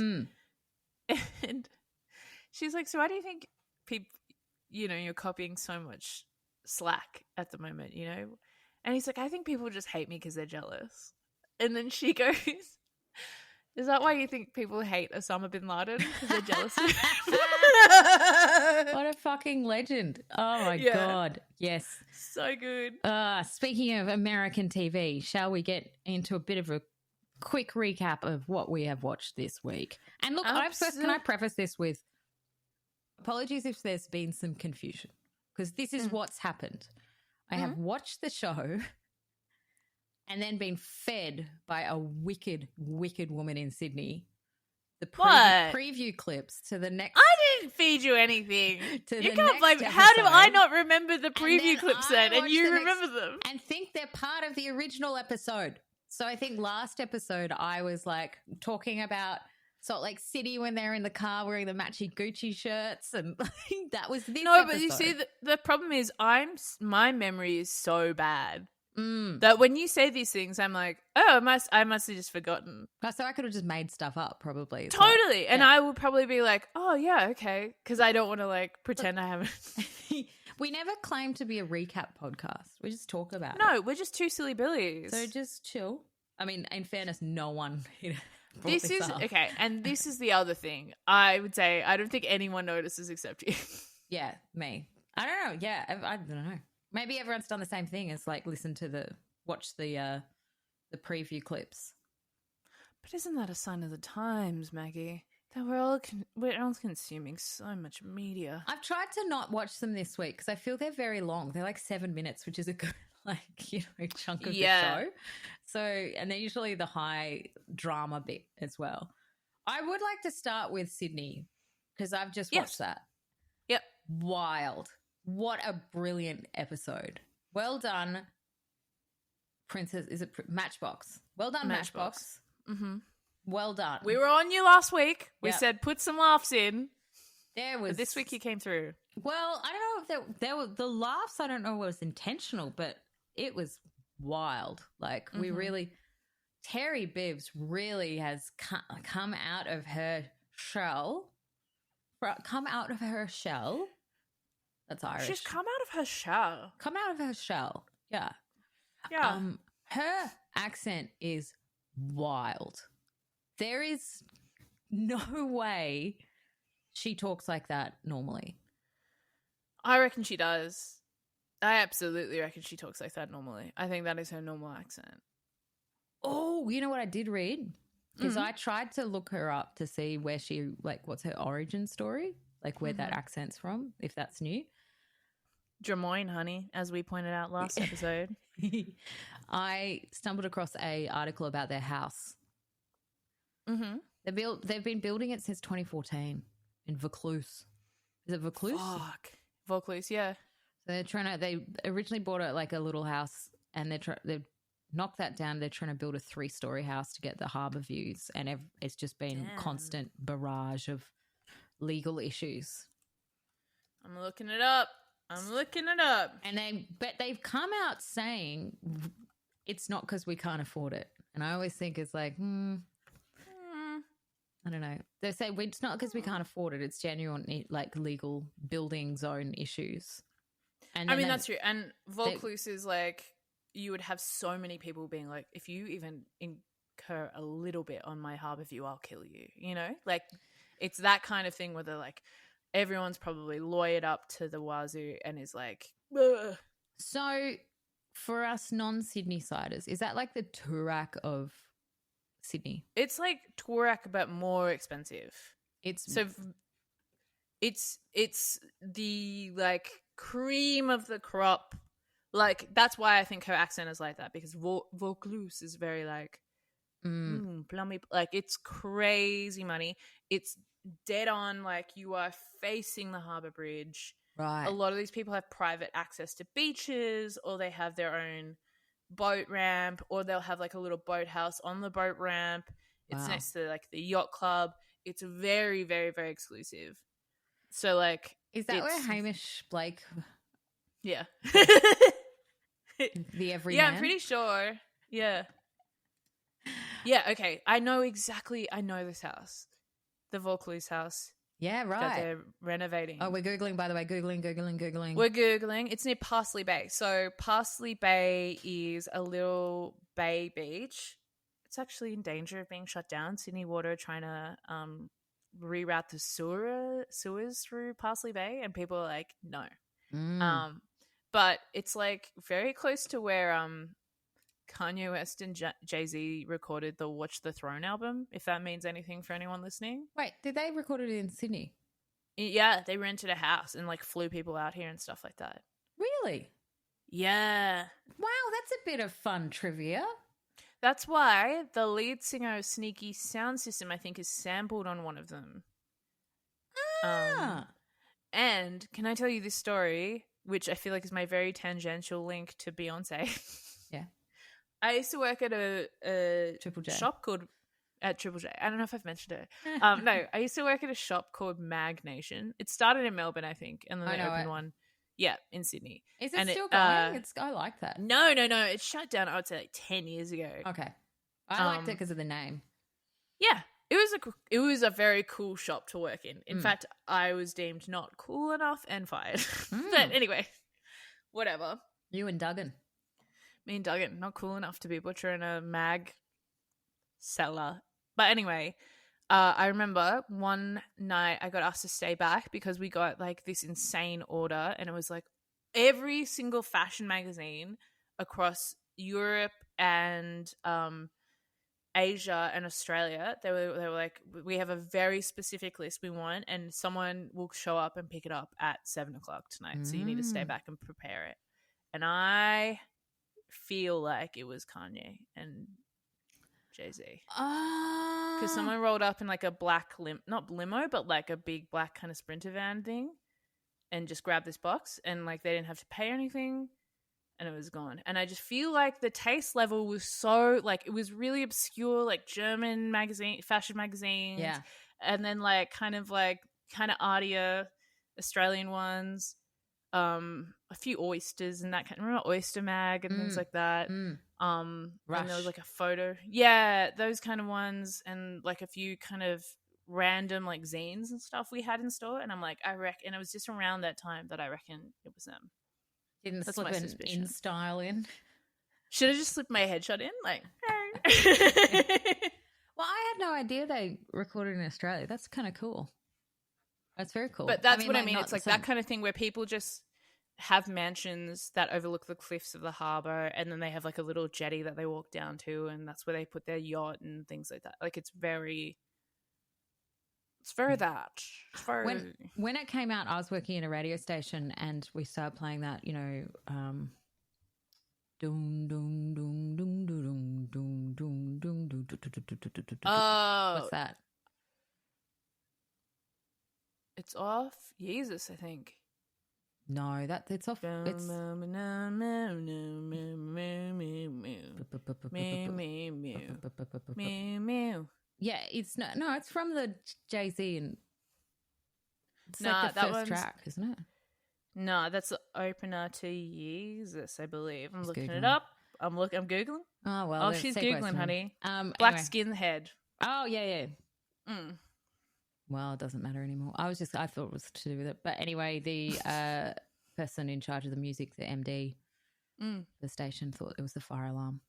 S2: and she's like, so why do you think people, you're copying so much slack at the moment, And he's like, I think people just hate me because they're jealous. And then she goes, is that why you think people hate Osama bin Laden? Because they're jealous of him?
S1: What a fucking legend. Oh, my God. Yes.
S2: So good.
S1: Speaking of American TV, shall we get into a bit of a quick recap of what we have watched this week? And look, can I preface this with apologies if there's been some confusion, because this is what's happened. I have watched the show and then been fed by a wicked, wicked woman in Sydney the
S2: What?
S1: preview clips to the next.
S2: I didn't feed you anything.
S1: To
S2: You
S1: the
S2: can't
S1: next
S2: blame. How do I
S1: episode.
S2: not remember the preview clips then, and
S1: watched
S2: you
S1: the
S2: remember them?
S1: And think they're part of the original episode. So I think last episode I was like talking about Salt Lake City when they're in the car wearing the matchy Gucci shirts, and that was this.
S2: No,
S1: episode.
S2: but you see, the problem is my memory is so bad
S1: Mm.
S2: that when you say these things, I'm like, oh, I must have just forgotten.
S1: So I could have just made stuff up, probably. It's
S2: Totally.
S1: like,
S2: And I would probably be like, oh, yeah, okay. Because I don't want to like pretend I haven't.
S1: We never claim to be a recap podcast. We just talk about it.
S2: No, we're just two silly billies.
S1: So just chill. I mean, in fairness, no one brought
S2: This is
S1: up.
S2: okay. And this is the other thing. I would say I don't think anyone notices except you.
S1: Yeah, me. I don't know. Yeah, I don't know. Maybe everyone's done the same thing as like watch the preview clips.
S2: But isn't that a sign of the times, Maggie? That we're all consuming so much media.
S1: I've tried to not watch them this week because I feel they're very long. They're like 7 minutes, which is a good chunk of the show. So, and they're usually the high drama bit as well. I would like to start with Sydney because I've just watched that.
S2: Yep.
S1: Wild. What a brilliant episode. Well done, Princess. Is it Matchbox? Well done, Matchbox.
S2: Mm-hmm.
S1: Well done.
S2: We were on you last week. We
S1: Yep.
S2: said put some laughs in.
S1: But
S2: this week you came through.
S1: Well, I don't know if there were the laughs. I don't know if it was intentional, but it was wild. Like we really, Terry Biv really has come out of her shell. Come out of her shell. That's Irish.
S2: She's come out of her shell.
S1: Come out of her shell. Yeah.
S2: Yeah.
S1: Her accent is wild. There is no way she talks like that normally.
S2: I reckon she does. I absolutely reckon she talks like that normally. I think that is her normal accent.
S1: Oh, you know what I did read? Because I tried to look her up to see where she, like, what's her origin story? Like, where that accent's from, if that's new.
S2: Des Moines, honey, as we pointed out last episode.
S1: I stumbled across a article about their house.
S2: Mm-hmm.
S1: They've been building it since 2014 in Vaucluse. Is it Vaucluse?
S2: Fuck. Vaucluse, yeah.
S1: So they originally bought it like a little house, and they've knocked that down. They're trying to build a 3-story house to get the harbour views, and it's just been constant barrage of legal issues.
S2: I'm looking it up.
S1: And they've come out saying it's not because we can't afford it. And I always think it's like, I don't know. They say it's not because we can't afford it. It's genuine, like, legal building zone issues. And
S2: I mean, that's true. And Vaucluse is like, you would have so many people being like, if you even incur a little bit on my harbour view, I'll kill you. You know, like it's that kind of thing where they're like, everyone's probably lawyered up to the wazoo and is like, ugh.
S1: So for us non-Sydney siders, is that like the Toorak of Sydney?
S2: It's like Toorak, but more expensive. It's the like cream of the crop. Like that's why I think her accent is like that, because Vaucluse is very like plummy. Like it's crazy money. It's dead on. Like you are facing the harbour bridge.
S1: Right.
S2: A lot of these people have private access to beaches, or they have their own boat ramp, or they'll have like a little boathouse on the boat ramp. It's next to like the yacht club. It's very, very, very exclusive. So like,
S1: is that where Hamish Blake?
S2: Yeah.
S1: The everyman?
S2: Yeah, I'm pretty sure. Yeah. Yeah, okay. I know this house. The Vaucluse house.
S1: Yeah, right.
S2: That they're renovating.
S1: Oh, we're Googling, by the way. Googling.
S2: We're Googling. It's near Parsley Bay. So Parsley Bay is a little bay beach. It's actually in danger of being shut down. Sydney Water trying to reroute the sewers through Parsley Bay, and people are like, no. But it's like very close to where Kanye West and Jay-Z recorded the Watch the Throne album, if that means anything for anyone listening.
S1: Wait, did they record it in Sydney?
S2: Yeah, they rented a house and like flew people out here and stuff like that.
S1: Really?
S2: Yeah.
S1: Wow, that's a bit of fun trivia.
S2: That's why the lead singer of Sneaky Sound System, I think, is sampled on one of them.
S1: Ah.
S2: And can I tell you this story, which I feel like is my very tangential link to Beyonce?
S1: Yeah.
S2: I used to work at a
S1: Triple J.
S2: shop called at Triple J. I don't know if I've mentioned it. No, I used to work at a shop called Mag Nation. It started in Melbourne, I think, and then they opened one, in Sydney.
S1: Is it still going? I like that.
S2: No. It shut down, I would say, like 10 years ago.
S1: Okay. I liked it because of the name.
S2: Yeah. It was a very cool shop to work in. In fact, I was deemed not cool enough and fired. But anyway, whatever.
S1: You and Duggan.
S2: Me and Duggan, not cool enough to be butchering a mag seller. But anyway, I remember one night I got asked to stay back because we got like this insane order, and it was like every single fashion magazine across Europe and Asia and Australia. They were like, we have a very specific list we want, and someone will show up and pick it up at 7:00 tonight. So you need to stay back and prepare it. And I feel like it was Kanye and Jay-Z. Because someone rolled up in like a black not limo, but like a big black kind of Sprinter van thing, and just grabbed this box, and like they didn't have to pay anything, and it was gone. And I just feel like the taste level was so like, it was really obscure, like German fashion magazines, and then like kind of artier Australian ones, a few oysters and that kind. Remember Oyster Mag and things like that. And there was like a photo, those kind of ones, and like a few kind of random like zines and stuff we had in store. And I'm like, I reckon, and it was just around that time that I reckon it was them.
S1: Didn't slip an in style in.
S2: Should have just slipped my headshot in, like.
S1: Well, I had no idea they recorded in Australia. That's kind of cool. That's very cool.
S2: But that's what I mean. It's like that kind of thing where people just have mansions that overlook the cliffs of the harbour, and then they have like a little jetty that they walk down to, and that's where they put their yacht and things like that. Like it's very that. It's very...
S1: When it came out, I was working in a radio station, and we started playing that, you know, doom doom doom doom doom doom doom doom doom. What's that?
S2: It's off Jesus, I think.
S1: No, it's off. It's yeah, it's no, it's from the Jay-Z, and it's like the first track, isn't it?
S2: No, that's the opener to Jesus, I believe. I'm looking it up. I'm Googling.
S1: Oh, well.
S2: Oh, she's Googling, honey. Black
S1: Anyway.
S2: skin head.
S1: Oh, yeah. Well, it doesn't matter anymore. I thought it was to do with it. But anyway, the person in charge of the music, the MD, the station, thought it was the fire alarm.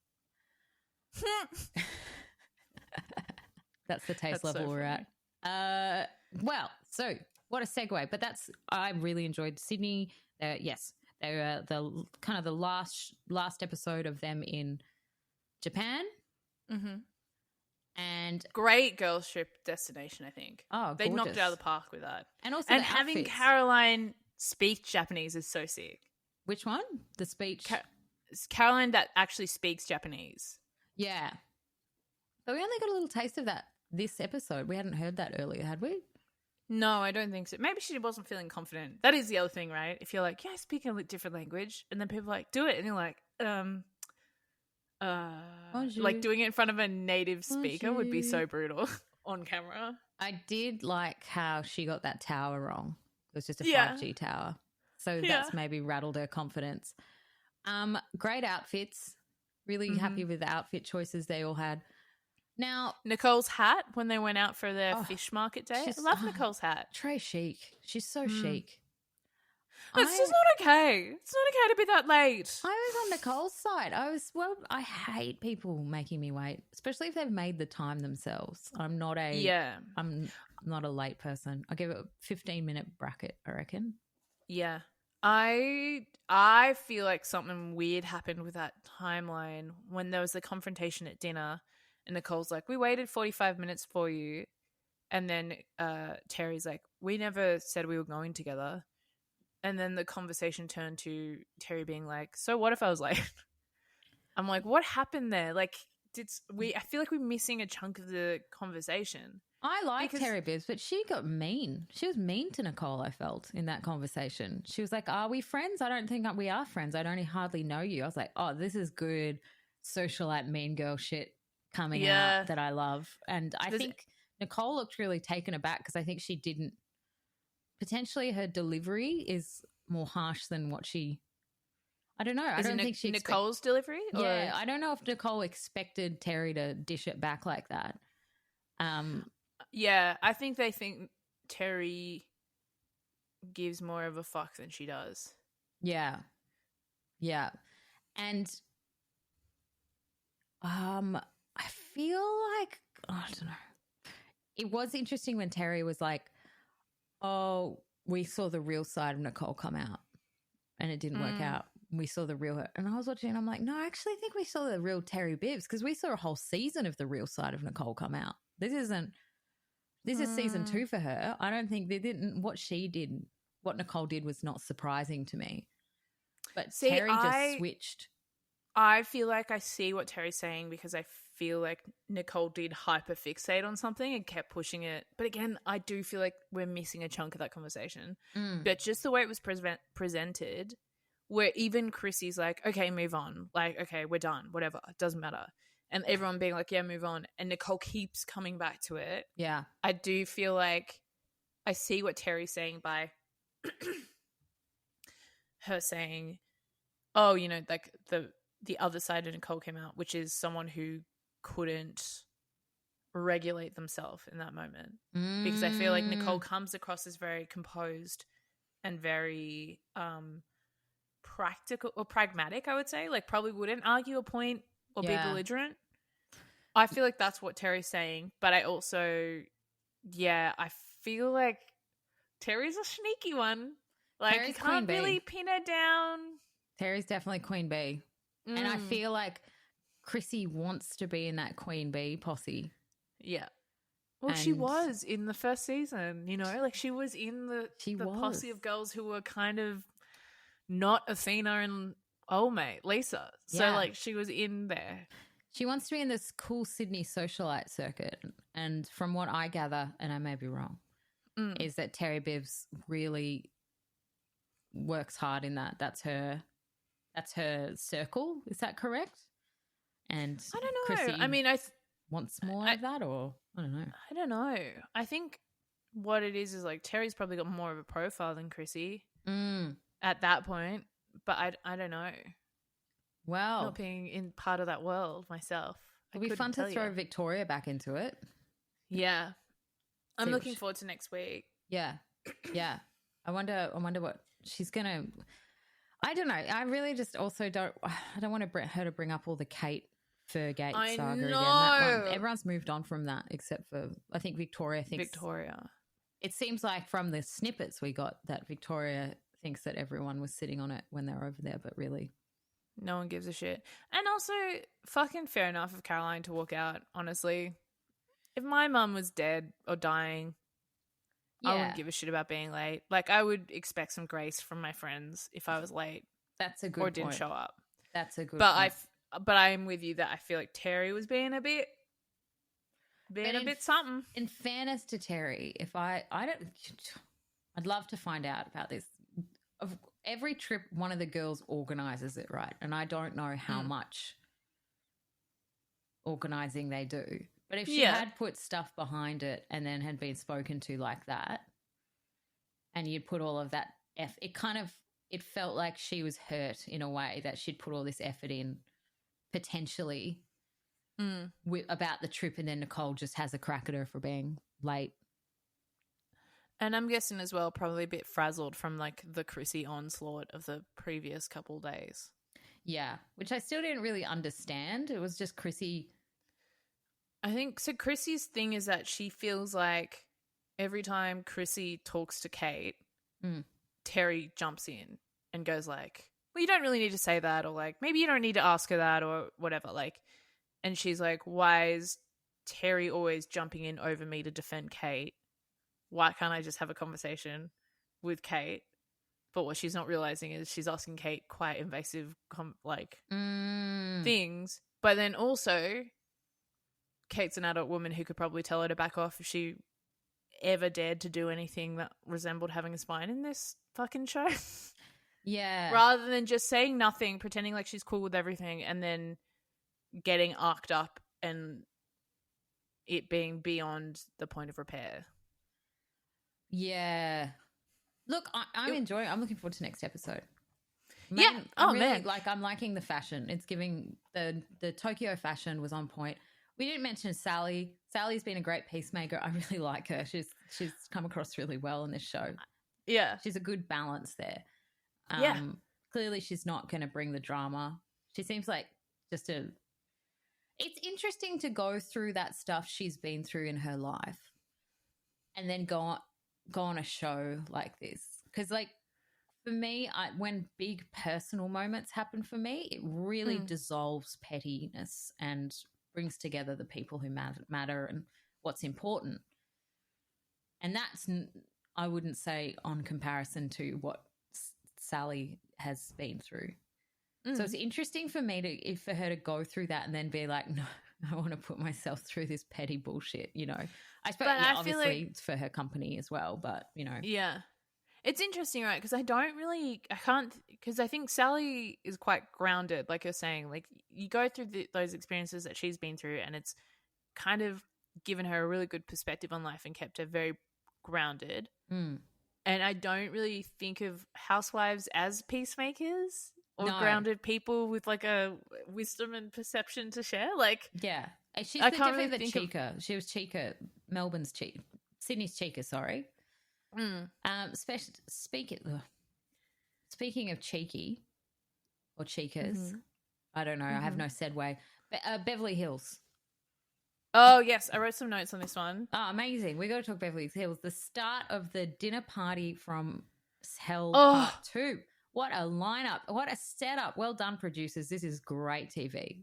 S1: That's the taste level we're at. Well, so what a segue. But I really enjoyed Sydney. Yes, they were the kind of the last episode of them in Japan. Mm-hmm. And
S2: great girls trip destination, I think.
S1: Oh,
S2: they knocked it out of the park with that.
S1: And also,
S2: having Caroline speak Japanese is so sick.
S1: Which one? The speech?
S2: Caroline that actually speaks Japanese.
S1: Yeah. But we only got a little taste of that this episode. We hadn't heard that earlier, had we?
S2: No, I don't think so. Maybe she wasn't feeling confident. That is the other thing, right? If you're like, I speak a different language, and then people are like, do it, and you're like, like doing it in front of a native speaker would be so brutal on camera.
S1: I did like how she got that tower wrong. It was just a 5G tower. So that's maybe rattled her confidence. Great outfits. Really happy with the outfit choices they all had. Now,
S2: Nicole's hat when they went out for their fish market day. I love Nicole's hat.
S1: Très chic. She's so chic.
S2: It's just not okay. It's not okay to be that late.
S1: I was on Nicole's side. I hate people making me wait, especially if they've made the time themselves. I'm not a late person. I give it a 15-minute bracket, I reckon.
S2: Yeah. I feel like something weird happened with that timeline when there was the confrontation at dinner, and Nicole's like, we waited 45 minutes for you. And then Terry's like, we never said we were going together. And then the conversation turned to Terry being like, so what if I was late? I'm like, what happened there? Like, I feel like we're missing a chunk of the conversation.
S1: I like Terry Biv, but she got mean. She was mean to Nicole, I felt, in that conversation. She was like, are we friends? I don't think we are friends. I don't hardly know you. I was like, oh, this is good socialite mean girl shit coming out that I love. And I think Nicole looked really taken aback because I think she didn't – potentially her delivery is more harsh than what she – I don't know. I don't think she –
S2: Nicole's delivery?
S1: Yeah, I don't know if Nicole expected Terry to dish it back like that.
S2: Yeah, I think they think Terry gives more of a fuck than she does.
S1: Yeah. Yeah. And I feel like, I don't know. It was interesting when Terry was like, oh, we saw the real side of Nicole come out and it didn't work out. We saw the real her. And I was watching and I'm like, no, I actually think we saw the real Terry Bibbs because we saw a whole season of the real side of Nicole come out. This is season 2 for her. I don't think what Nicole did was not surprising to me. But Terry just switched.
S2: I feel like I see what Terry's saying because I feel like Nicole did hyperfixate on something and kept pushing it. But again, I do feel like we're missing a chunk of that conversation. But just the way it was presented, where even Chrissy's like, okay, move on. Like, okay, we're done. Whatever. It doesn't matter. And everyone being like, yeah, move on. And Nicole keeps coming back to it.
S1: Yeah.
S2: I do feel like I see what Terry's saying by her saying, oh, you know, like the other side of Nicole came out, which is someone who couldn't regulate themselves in that moment. Because I feel like Nicole comes across as very composed and very practical or pragmatic, I would say. Like probably wouldn't argue a point or be belligerent. I feel like that's what Terry's saying. But I also, I feel like Terry's a sneaky one. Like Terry's you can't really pin her down.
S1: Terry's definitely Queen Bee. And I feel like Chrissy wants to be in that Queen Bee posse.
S2: Yeah. Well, she was in the first season, you know? Like she was in the posse of girls who were kind of not Athena and old mate, Lisa. So like she was in there.
S1: She wants to be in this cool Sydney socialite circuit. And from what I gather, and I may be wrong, is that Terry Bibbs really works hard in that. That's her circle. Is that correct? And
S2: I don't know.
S1: Chrissy
S2: I mean,
S1: wants more of that, or I don't know.
S2: I don't know. I think what it is like Terry's probably got more of a profile than Chrissy at that point. But I don't know.
S1: Well,
S2: not being in part of that world myself.
S1: It'll be fun to throw Victoria back into it.
S2: Yeah. I'm looking forward to next week.
S1: Yeah. Yeah. I wonder what she's going to – I don't know. I really just also don't – I don't want her to bring up all the Kate Fergate saga again. Everyone's moved on from that except for I think Victoria thinks –
S2: Victoria.
S1: It seems like from the snippets we got that Victoria thinks that everyone was sitting on it when they were over there, but really –
S2: no one gives a shit. And also, fucking fair enough of Caroline to walk out, honestly. If my mum was dead or dying, I wouldn't give a shit about being late. Like, I would expect some grace from my friends if I was late.
S1: That's a good point.
S2: Or didn't show up.
S1: That's a good point.
S2: But I'm with you that I feel like Terry was being a bit something.
S1: In fairness to Terry, I'd love to find out about this. Of every trip, one of the girls organises it, right? And I don't know how much organising they do. But if she had put stuff behind it and then had been spoken to like that and you'd put all of that it felt like she was hurt in a way that she'd put all this effort in potentially about the trip and then Nicole just has a crack at her for being late.
S2: And I'm guessing as well probably a bit frazzled from like the Chrissy onslaught of the previous couple days.
S1: Yeah, which I still didn't really understand. It was just Chrissy.
S2: I think so. Chrissy's thing is that she feels like every time Chrissy talks to Kate, Terry jumps in and goes like, well, you don't really need to say that, or like, maybe you don't need to ask her that or whatever. Like, and she's like, why is Terry always jumping in over me to defend Kate? Why can't I just have a conversation with Kate? But what she's not realizing is she's asking Kate quite invasive, things. But then also, Kate's an adult woman who could probably tell her to back off if she ever dared to do anything that resembled having a spine in this fucking show.
S1: Yeah.
S2: Rather than just saying nothing, pretending like she's cool with everything, and then getting arced up and it being beyond the point of repair.
S1: Yeah. Look, I'm enjoying it. I'm looking forward to next episode.
S2: Man, man.
S1: I'm liking the fashion. It's giving the Tokyo fashion was on point. We didn't mention Sally. Sally's been a great peacemaker. I really like her. She's come across really well in this show.
S2: Yeah.
S1: She's a good balance there. Clearly she's not going to bring the drama. She seems like it's interesting to go through that stuff she's been through in her life and then go on a show like this. Because, like, for me, when big personal moments happen for me, it really dissolves pettiness and brings together the people who matter and what's important. And that's, I wouldn't say on comparison to what Sally has been through. So it's interesting for me for her to go through that and then be like, no, I want to put myself through this petty bullshit, you know. I suppose, obviously like, it's for her company as well, but, you know.
S2: Yeah. It's interesting, right? Because because I think Sally is quite grounded, like you're saying. Like, you go through those experiences that she's been through, and it's kind of given her a really good perspective on life and kept her very grounded. And I don't really think of housewives as peacemakers or grounded people with like a wisdom and perception to share. Like,
S1: yeah, she's definitely the Chica. She was Chica, Melbourne's Chica, Sydney's Chica. Sorry. Speaking of cheeky or Chicas, I don't know. I have no segue. But Beverly Hills.
S2: Oh, yes. I wrote some notes on this one.
S1: Oh, amazing. We got to talk Beverly Hills. The start of the dinner party from Hell Part 2. What a lineup. What a setup. Well done, producers. This is great TV.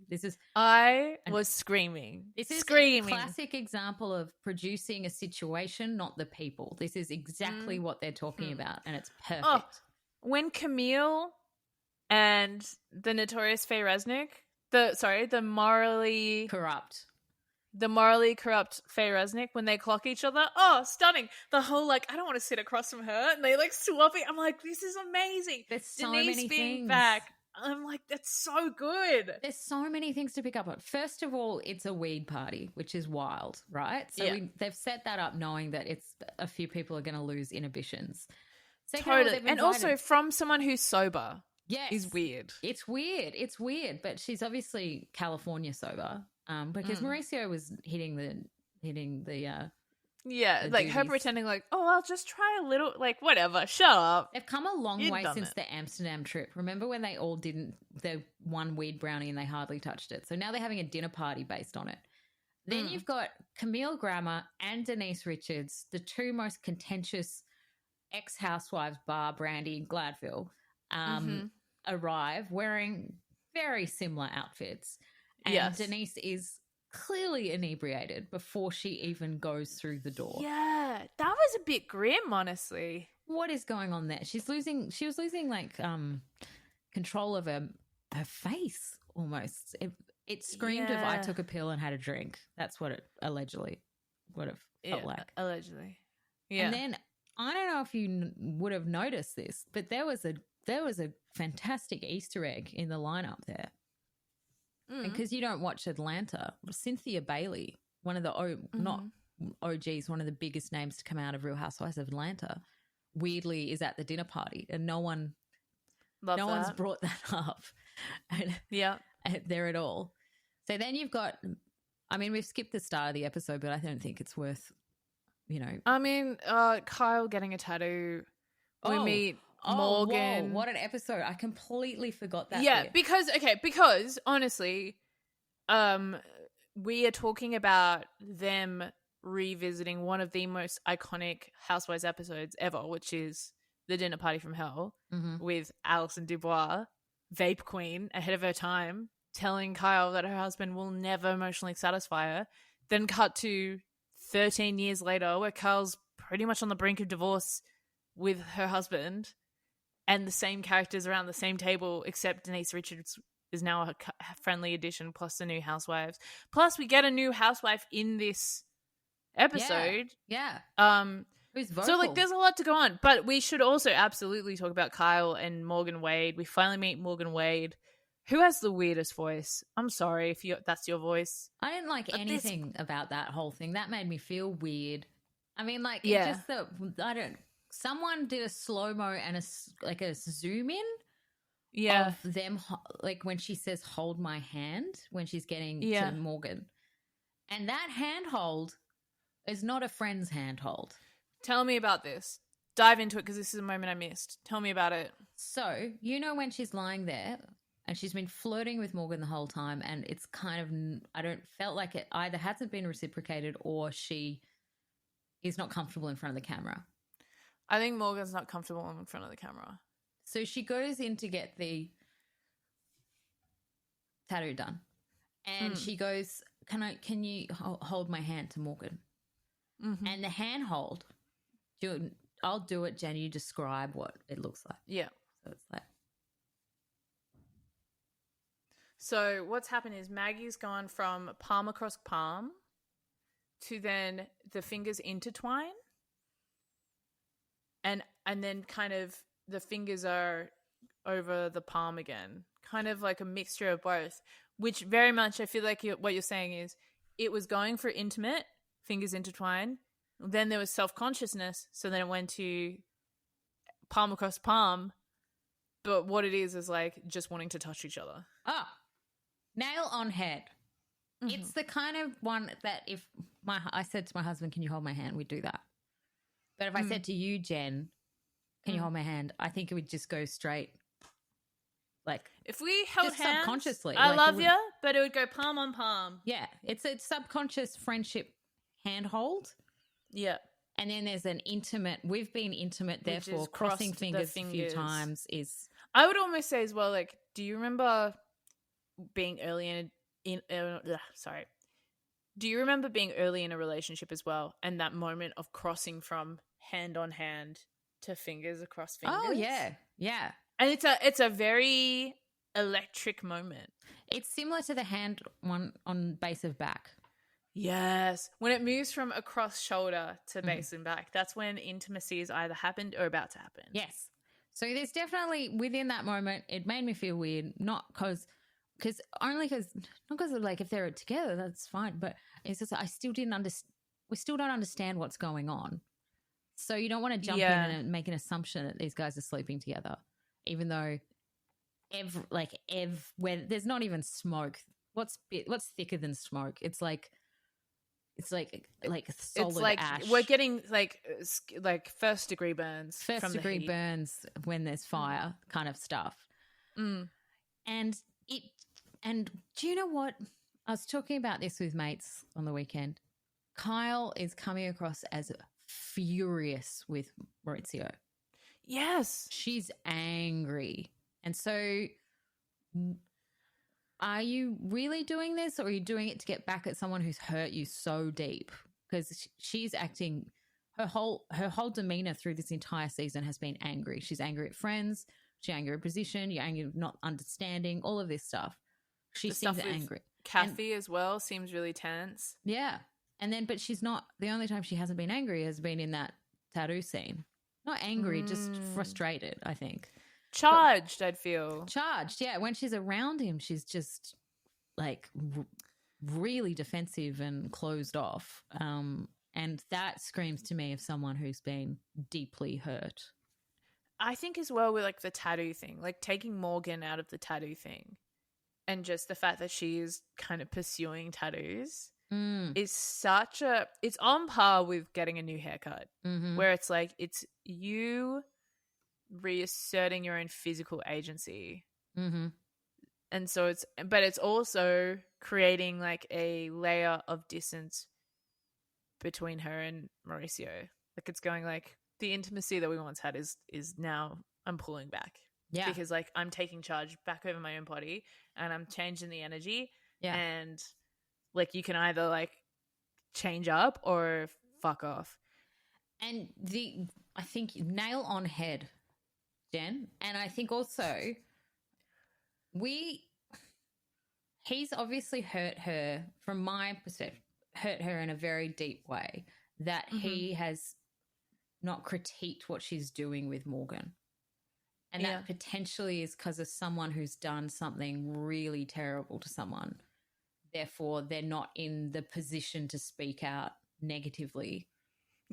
S2: I was screaming.
S1: This is a classic example of producing a situation, not the people. This is exactly what they're talking about, and it's perfect.
S2: Oh, when Camille and the notorious Faye Resnick, the morally corrupt Faye Resnick, when they clock each other, stunning. The whole, like, I don't want to sit across from her, and they, like, swap it. I'm like, this is amazing.
S1: There's so
S2: Denise
S1: many
S2: being
S1: things.
S2: back, I'm like, that's so good.
S1: There's so many things to pick up on. First of all, it's a weed party, which is wild, right? So they've set that up knowing that it's a few people are going to lose inhibitions.
S2: Totally. And also from someone who's sober.
S1: Yes.
S2: Is weird.
S1: It's weird, but she's obviously California sober. Because Mauricio was hitting the
S2: like duties. Her pretending like, I'll just try a little, like, whatever, shut up.
S1: They've come a long way since the Amsterdam trip. Remember when they all didn't, the one weed brownie and they hardly touched it. So now they're having a dinner party based on it. Then you've got Camille Grammer and Denise Richards, the two most contentious ex-housewives, bar Brandy and Gladville, arrive wearing very similar outfits. And Denise is clearly inebriated before she even goes through the door.
S2: Yeah, that was a bit grim, honestly.
S1: What is going on there? She was losing like control of her face almost. It screamed of I took a pill and had a drink. That's what it allegedly would have felt like.
S2: Allegedly. Yeah.
S1: And then I don't know if you would have noticed this, but there was a fantastic Easter egg in the lineup there. Because you don't watch Atlanta, Cynthia Bailey, one of the not OGs, one of the biggest names to come out of Real Housewives of Atlanta, weirdly is at the dinner party, and no one's brought that up. There at all. So then you've got, I mean, we've skipped the start of the episode, but I don't think it's worth, you know.
S2: I mean, Kyle getting a tattoo. We meet Morgan.
S1: Whoa, what an episode. I completely forgot that.
S2: Yeah, because honestly, we are talking about them revisiting one of the most iconic Housewives episodes ever, which is the dinner party from hell with Alison Dubois, vape queen, ahead of her time, telling Kyle that her husband will never emotionally satisfy her. Then cut to 13 years later where Kyle's pretty much on the brink of divorce with her husband. and the same characters around the same table, except Denise Richards is now a friendly addition, plus the new housewives. Plus, we get a new housewife in this episode.
S1: Yeah. Who's vocal?
S2: So, like, there's a lot to go on. But we should also absolutely talk about Kyle and Morgan Wade. We finally meet Morgan Wade, who has the weirdest voice. I'm sorry if that's your voice.
S1: I didn't like anything about that whole thing. That made me feel weird. I mean, like, it's just someone did a slow-mo and a zoom in.
S2: Yeah.
S1: Of them, like when she says hold my hand when she's getting to Morgan. And that handhold is not a friend's handhold.
S2: Tell me about this. Dive into it because this is a moment I missed. Tell me about it.
S1: So, when she's lying there and she's been flirting with Morgan the whole time, and it's kind of, felt like it either hasn't been reciprocated or she is not comfortable in front of the camera.
S2: I think Morgan's not comfortable in front of the camera.
S1: So she goes in to get the tattoo done, and she goes, "Can you hold my hand to Morgan?" Mm-hmm. And the hand hold, I'll do it. Jen, you describe what it looks like.
S2: Yeah.
S1: So it's like.
S2: So what's happened is Maggie's gone from palm across palm to then the fingers intertwine, and then kind of. The fingers are over the palm again, kind of like a mixture of both, which very much I feel like what you're saying is it was going for intimate, fingers intertwined. Then there was self-consciousness. So then it went to palm across palm. But what it is like just wanting to touch each other.
S1: Oh, nail on head. Mm-hmm. It's the kind of one that if I said to my husband, can you hold my hand? We'd do that. But if I said to you, Jen, can you hold my hand? I think it would just go straight. Like
S2: if we held hands,
S1: subconsciously,
S2: I love you, but it would go palm on palm.
S1: Yeah, it's a subconscious friendship handhold.
S2: Yeah,
S1: and then there's an intimate. We've been intimate, therefore crossing fingers a few times is.
S2: I would almost say as well. Like, do you remember being early sorry? Do you remember being early in a relationship as well, and that moment of crossing from hand on hand to fingers across fingers?
S1: Oh yeah, yeah.
S2: And it's a very electric moment.
S1: It's similar to the hand one on base of back.
S2: Yes. When it moves from across shoulder to base and back, that's when intimacy is either happened or about to happen.
S1: Yes. So there's definitely within that moment, it made me feel weird, not because of like if they're together, that's fine. But it's just we still don't understand what's going on. So you don't want to jump in and make an assumption that these guys are sleeping together. Even though where there's not even smoke. What's thicker than smoke? It's like solid
S2: it's like
S1: ash.
S2: We're getting like first degree burns.
S1: First degree burns when there's fire kind of stuff.
S2: Mm.
S1: And do you know what? I was talking about this with mates on the weekend. Kyle is coming across as furious with Maurizio.
S2: Yes.
S1: She's angry. And so are you really doing this, or are you doing it to get back at someone who's hurt you so deep? Because she's acting, her whole demeanor through this entire season has been angry. She's angry at friends. She's angry at position. You're angry at not understanding, all of this stuff. She seems angry.
S2: Kathy as well seems really tense.
S1: Yeah. And then, but she's not, the only time she hasn't been angry has been in that tattoo scene. Not angry, just frustrated, I think.
S2: Charged, I'd feel.
S1: Charged, yeah. When she's around him, she's just like really defensive and closed off. And that screams to me of someone who's been deeply hurt.
S2: I think as well with like the tattoo thing, like taking Morgan out of the tattoo thing and just the fact that she is kind of pursuing tattoos. Is it's on par with getting a new haircut, where it's like it's you reasserting your own physical agency, and so it's also creating like a layer of distance between her and Mauricio. Like it's going like the intimacy that we once had is now I'm pulling back, because like I'm taking charge back over my own body and I'm changing the energy, and. Like you can either like change up or fuck off.
S1: And I think nail on head. Jen. And I think also he's obviously hurt her, from my perspective, hurt her in a very deep way, that he has not critiqued what she's doing with Morgan. And that potentially is because of someone who's done something really terrible to someone. Therefore, they're not in the position to speak out negatively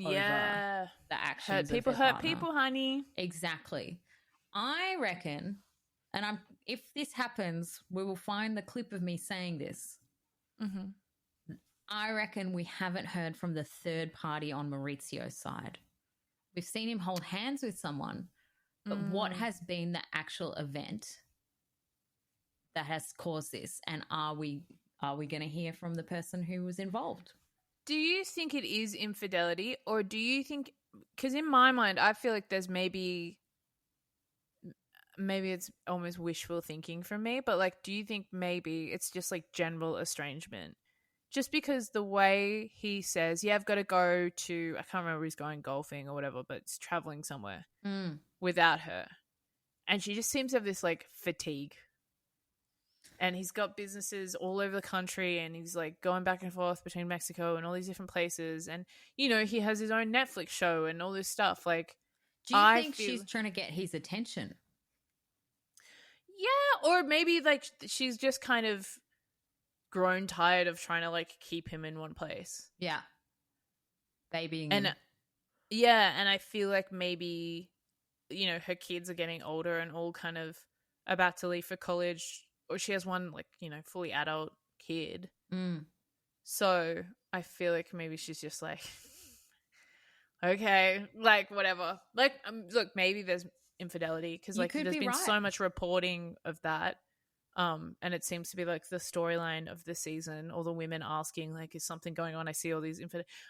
S1: over the actions of their partner.
S2: Hurt people, honey.
S1: Exactly. I reckon, and if this happens, we will find the clip of me saying this. I reckon we haven't heard from the third party on Maurizio's side. We've seen him hold hands with someone, but what has been the actual event that has caused this? And are we going to hear from the person who was involved?
S2: Do you think it is infidelity, or do you think, because in my mind, I feel like there's maybe it's almost wishful thinking from me, but like, do you think maybe it's just like general estrangement? Just because the way he says, yeah, I've got to go to, I can't remember where he's going, golfing or whatever, but it's traveling somewhere without her. And she just seems to have this like fatigue. And he's got businesses all over the country, and he's like going back and forth between Mexico and all these different places. And, you know, he has his own Netflix show and all this stuff. Like,
S1: do you think she's trying to get his attention?
S2: Yeah, or maybe like she's just kind of grown tired of trying to like keep him in one place.
S1: Yeah. Babying
S2: and
S1: him.
S2: Yeah, and I feel like maybe, you know, her kids are getting older and all kind of about to leave for college, or she has one like, you know, fully adult kid. So I feel like maybe she's just like, okay, like whatever. Like, look, maybe there's infidelity because like there's been so much reporting of that. And it seems to be like the storyline of the season, all the women asking like, is something going on? I see all these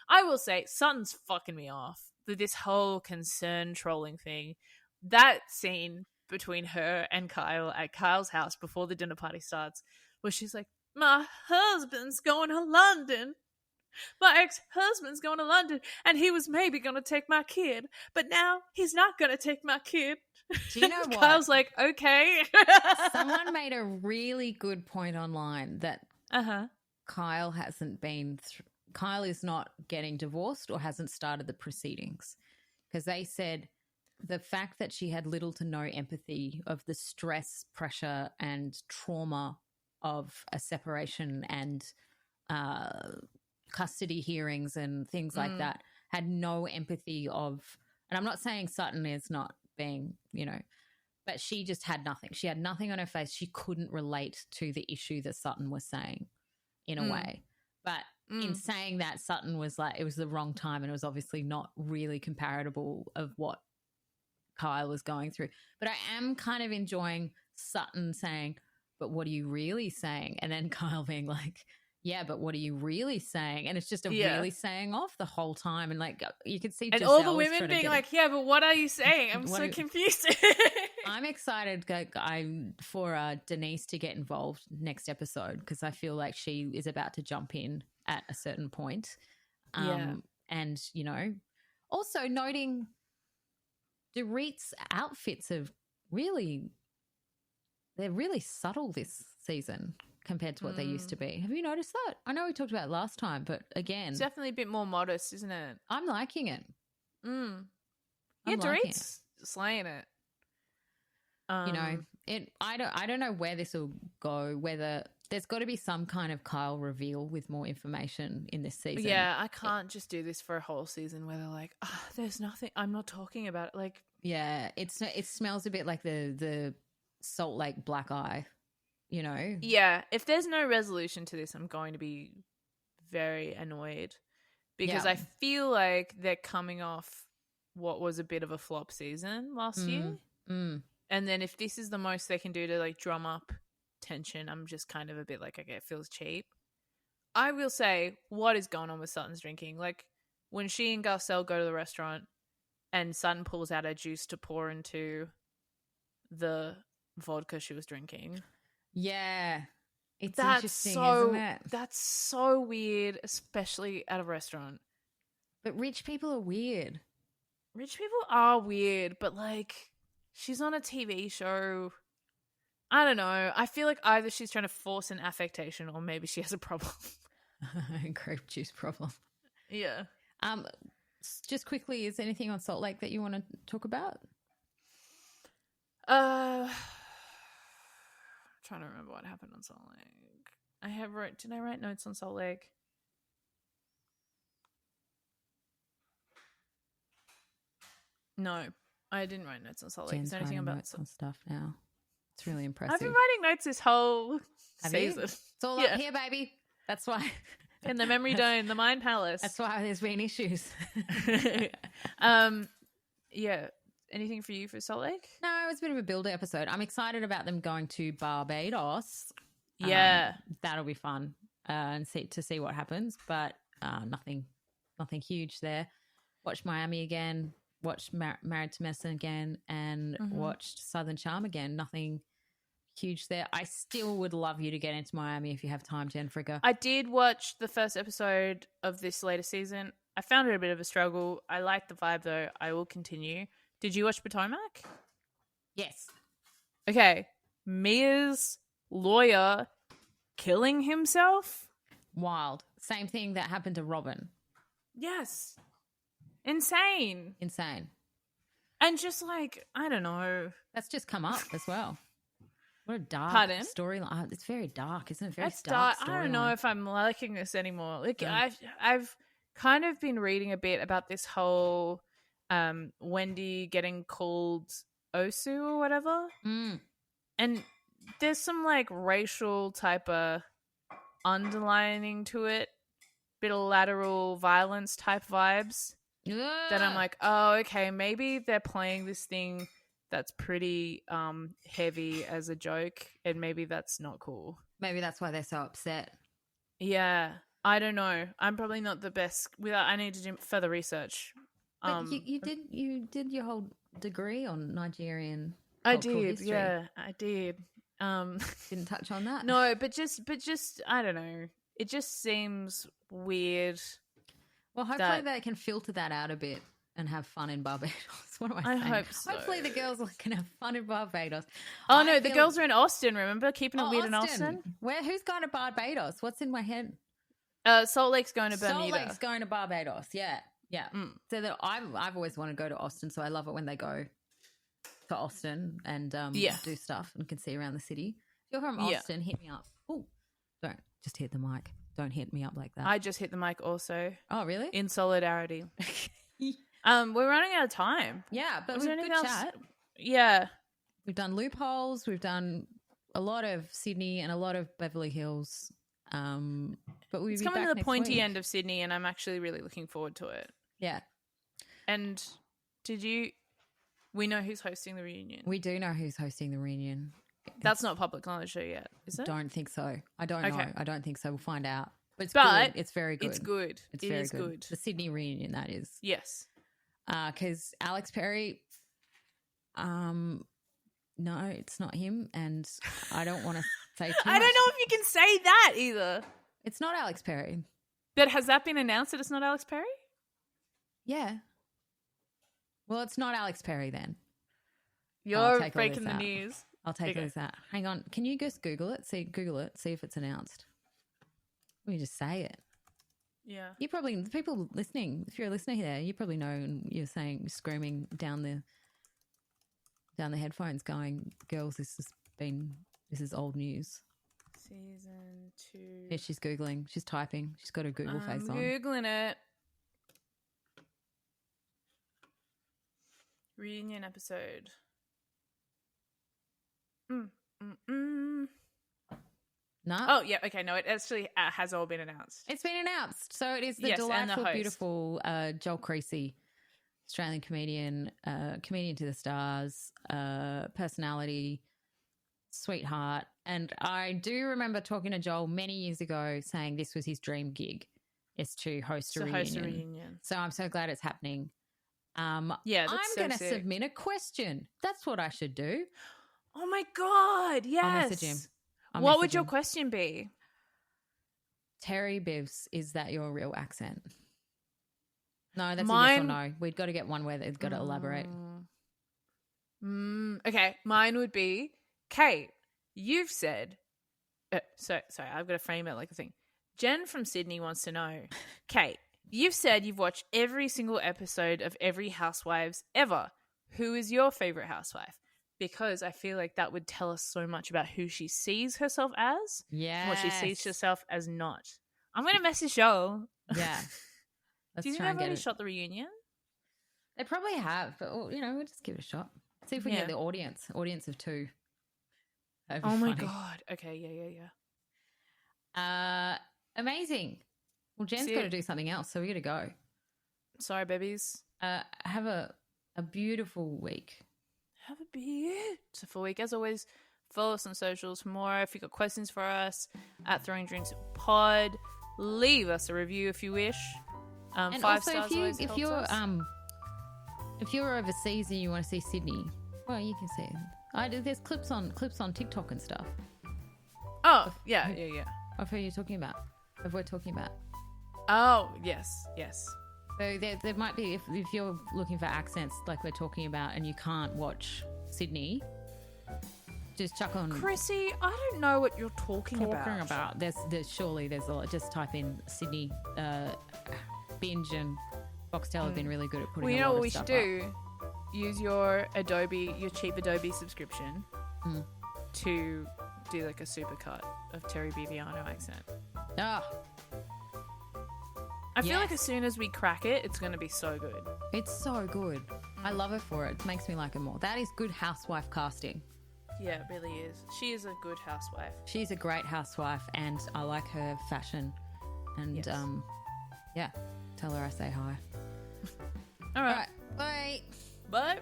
S2: I will say Sutton's fucking me off. This whole concern trolling thing, that scene between her and Kyle at Kyle's house before the dinner party starts, where she's like, my husband's going to London. My ex-husband's going to London, and he was maybe going to take my kid, but now he's not going to take my kid.
S1: Do you know what?
S2: Kyle's like, okay.
S1: Someone made a really good point online that Kyle hasn't been Kyle is not getting divorced or hasn't started the proceedings, because they said the fact that she had little to no empathy of the stress, pressure, and trauma of a separation and custody hearings and things like that, had no empathy of, and I'm not saying Sutton is not being, you know, but she just had nothing. She had nothing on her face. She couldn't relate to the issue that Sutton was saying in a way. But in saying that, Sutton was like, it was the wrong time, and it was obviously not really comparable of what Kyle was going through. But I am kind of enjoying Sutton saying, but what are you really saying? And then Kyle being like, yeah, but what are you really saying? And it's just a really saying off the whole time. And like, you could see,
S2: and all the women being like, yeah, but what are you saying? I'm so confused.
S1: I'm excited for Denise to get involved next episode, because I feel like she is about to jump in at a certain point. And, you know, also noting Dorit's outfits are they're really subtle this season compared to what they used to be. Have you noticed that? I know we talked about it last time, but again,
S2: it's definitely a bit more modest, isn't it?
S1: I'm liking it.
S2: Yeah, Dorit's slaying it.
S1: You know, I don't know where this will go, whether there's got to be some kind of Kyle reveal with more information in this season.
S2: Yeah, I can't just do this for a whole season where they're like, there's nothing, I'm not talking about it. Like,
S1: yeah, it smells a bit like the Salt Lake black eye, you know?
S2: Yeah, if there's no resolution to this, I'm going to be very annoyed, because I feel like they're coming off what was a bit of a flop season last year. And then if this is the most they can do to like drum up tension, I'm just kind of a bit like, okay, it feels cheap. I will say, what is going on with Sutton's drinking? Like, when she and Garcelle go to the restaurant and Sutton pulls out her juice to pour into the vodka she was drinking.
S1: Yeah. It's interesting, isn't it?
S2: That's so weird, especially at a restaurant.
S1: But rich people are weird.
S2: Rich people are weird, but like, she's on a TV show. I don't know. I feel like either she's trying to force an affectation or maybe she has a problem.
S1: Grape juice problem.
S2: Yeah.
S1: Just quickly, is there anything on Salt Lake that you want to talk about?
S2: Trying to remember what happened on Salt Lake. Did I write notes on Salt Lake? No, I didn't write notes on Salt Lake.
S1: Jen's
S2: Is there anything
S1: writing
S2: about
S1: notes on stuff now? It's really impressive.
S2: I've been writing notes this whole season.
S1: It's all up here, baby. That's why.
S2: In the memory dome, the mind palace.
S1: That's why there's been issues.
S2: Yeah. Anything for you for Salt Lake?
S1: No, it's a bit of a build episode. I'm excited about them going to Barbados.
S2: Yeah.
S1: That'll be fun and see what happens, but nothing huge there. Watched Miami again, watched Married to Medicine again, and watched Southern Charm again. Nothing huge there. I still would love you to get into Miami if you have time, Jen Frigga.
S2: I did watch the first episode of this latest season. I found it a bit of a struggle. I like the vibe though. I will continue. Did you watch Potomac?
S1: Yes.
S2: Okay. Mia's lawyer killing himself?
S1: Wild. Same thing that happened to Robin.
S2: Yes. Insane. And just like, I don't know.
S1: That's just come up as well. What a dark storyline. It's very dark, isn't it? Very dark.
S2: I don't know if I'm liking this anymore. Like I've kind of been reading a bit about this whole Wendy getting called Osu or whatever. And there's some like racial type of underlining to it. Bit of lateral violence type vibes. That I'm like, oh, okay, maybe they're playing this thing that's pretty heavy as a joke, and maybe that's not cool.
S1: Maybe that's why they're so upset.
S2: Yeah, I don't know. I'm probably not the best. I need to do further research.
S1: But you did your whole degree on Nigerian.
S2: I
S1: cultural
S2: did,
S1: history.
S2: yeah, I did.
S1: Didn't touch on that.
S2: No, but just I don't know. It just seems weird.
S1: Well, hopefully they can filter that out a bit and have fun in Barbados. What am I saying?
S2: I hope so.
S1: Hopefully the girls can have fun in Barbados.
S2: Oh, no, the girls are in Austin, remember? Keeping it weird in Austin.
S1: Who's going to Barbados? What's in my head?
S2: Salt Lake's going to Bermuda.
S1: Salt Lake's going to Barbados, yeah. So I've always wanted to go to Austin, so I love it when they go to Austin and do stuff and can see around the city. If you're from Austin, hit me up. Oh, don't just hit the mic. Don't hit me up like that.
S2: I just hit the mic also.
S1: Oh, really?
S2: In solidarity. We're running out of time.
S1: Yeah, but we've good chat.
S2: Yeah.
S1: We've done loopholes. We've done a lot of Sydney and a lot of Beverly Hills. But
S2: it's coming to the pointy end of Sydney, and I'm actually really looking forward to it.
S1: Yeah.
S2: And we know who's hosting the reunion.
S1: We do know who's hosting the reunion.
S2: That's not public knowledge yet, is it?
S1: Don't think so. I don't know. I don't think so. We'll find out. But good. It's very good.
S2: It's good.
S1: It's very good. The Sydney reunion, that is.
S2: Yes.
S1: Because Alex Perry, no, it's not him, and I don't want to say too much.
S2: I don't know if you can say that either.
S1: It's not Alex Perry.
S2: But has that been announced that it's not Alex Perry?
S1: Yeah. Well, it's not Alex Perry then.
S2: You're breaking the news.
S1: I'll take this out. Hang on. Can you just Google it? See if it's announced. Let me just say it.
S2: Yeah.
S1: You probably, the people listening, if you're a listener there, you probably know, and you're screaming down the headphones going, girls, this is old news.
S2: Season 2.
S1: Yeah, she's Googling. She's typing. She's got her Google face on.
S2: Googling it. Reunion episode.
S1: No.
S2: Oh, yeah. Okay. No, it actually has all been announced.
S1: It's been announced. So it is the delightful, beautiful Joel Creasy, Australian comedian, comedian to the stars, personality, sweetheart. And I do remember talking to Joel many years ago saying this was his dream gig, is to host a reunion. So I'm so glad it's happening.
S2: Yeah,
S1: I'm going to submit a question. That's what I should do.
S2: Oh my God, yes.
S1: I'll message him.
S2: What would your question be?
S1: Terry Bivs, is that your real accent? No, that's a yes or no. We've got to get one where they've got to elaborate.
S2: Okay, mine would be, Kate, you've said, sorry, I've got to frame it like a thing. Jen from Sydney wants to know, Kate, you've said you've watched every single episode of every Housewives ever. Who is your favorite housewife? Because I feel like that would tell us so much about who she sees herself as, and what she sees herself as not. I'm going to message Joel.
S1: Yeah.
S2: Do you think they've already shot the reunion?
S1: They probably have, but we'll just give it a shot. See if we can get the audience of 2.
S2: Oh my God. Okay, yeah.
S1: Amazing. Well, Jen's got to do something else, so we got to go.
S2: Sorry, babies.
S1: Have a beautiful week.
S2: Have a beautiful week. As always, follow us on socials for more. If you've got questions for us, at Throwing Drinks Pod, leave us a review if you wish.
S1: And
S2: 5
S1: also,
S2: stars
S1: if you're overseas and you want to see Sydney, well, you can see it. There's clips on TikTok and stuff.
S2: Oh, yeah.
S1: Of who you're talking about. Of we're talking about.
S2: Oh, yes.
S1: So there might be, if you're looking for accents like we're talking about and you can't watch Sydney, just chuck on.
S2: Chrissy, I don't know what you're talking about.
S1: There's a lot. Just type in Sydney binge, and Foxtel have been really good at putting.
S2: Well, you know what we should do? Use your cheap Adobe subscription to do like a supercut of Terry Biv accent. I feel like as soon as we crack it, it's going to be so good.
S1: It's so good. I love her for it. It makes me like her more. That is good housewife casting.
S2: Yeah, it really is. She is a good housewife.
S1: She's a great housewife, and I like her fashion. And tell her I say hi.
S2: All right.
S1: Bye.
S2: Bye.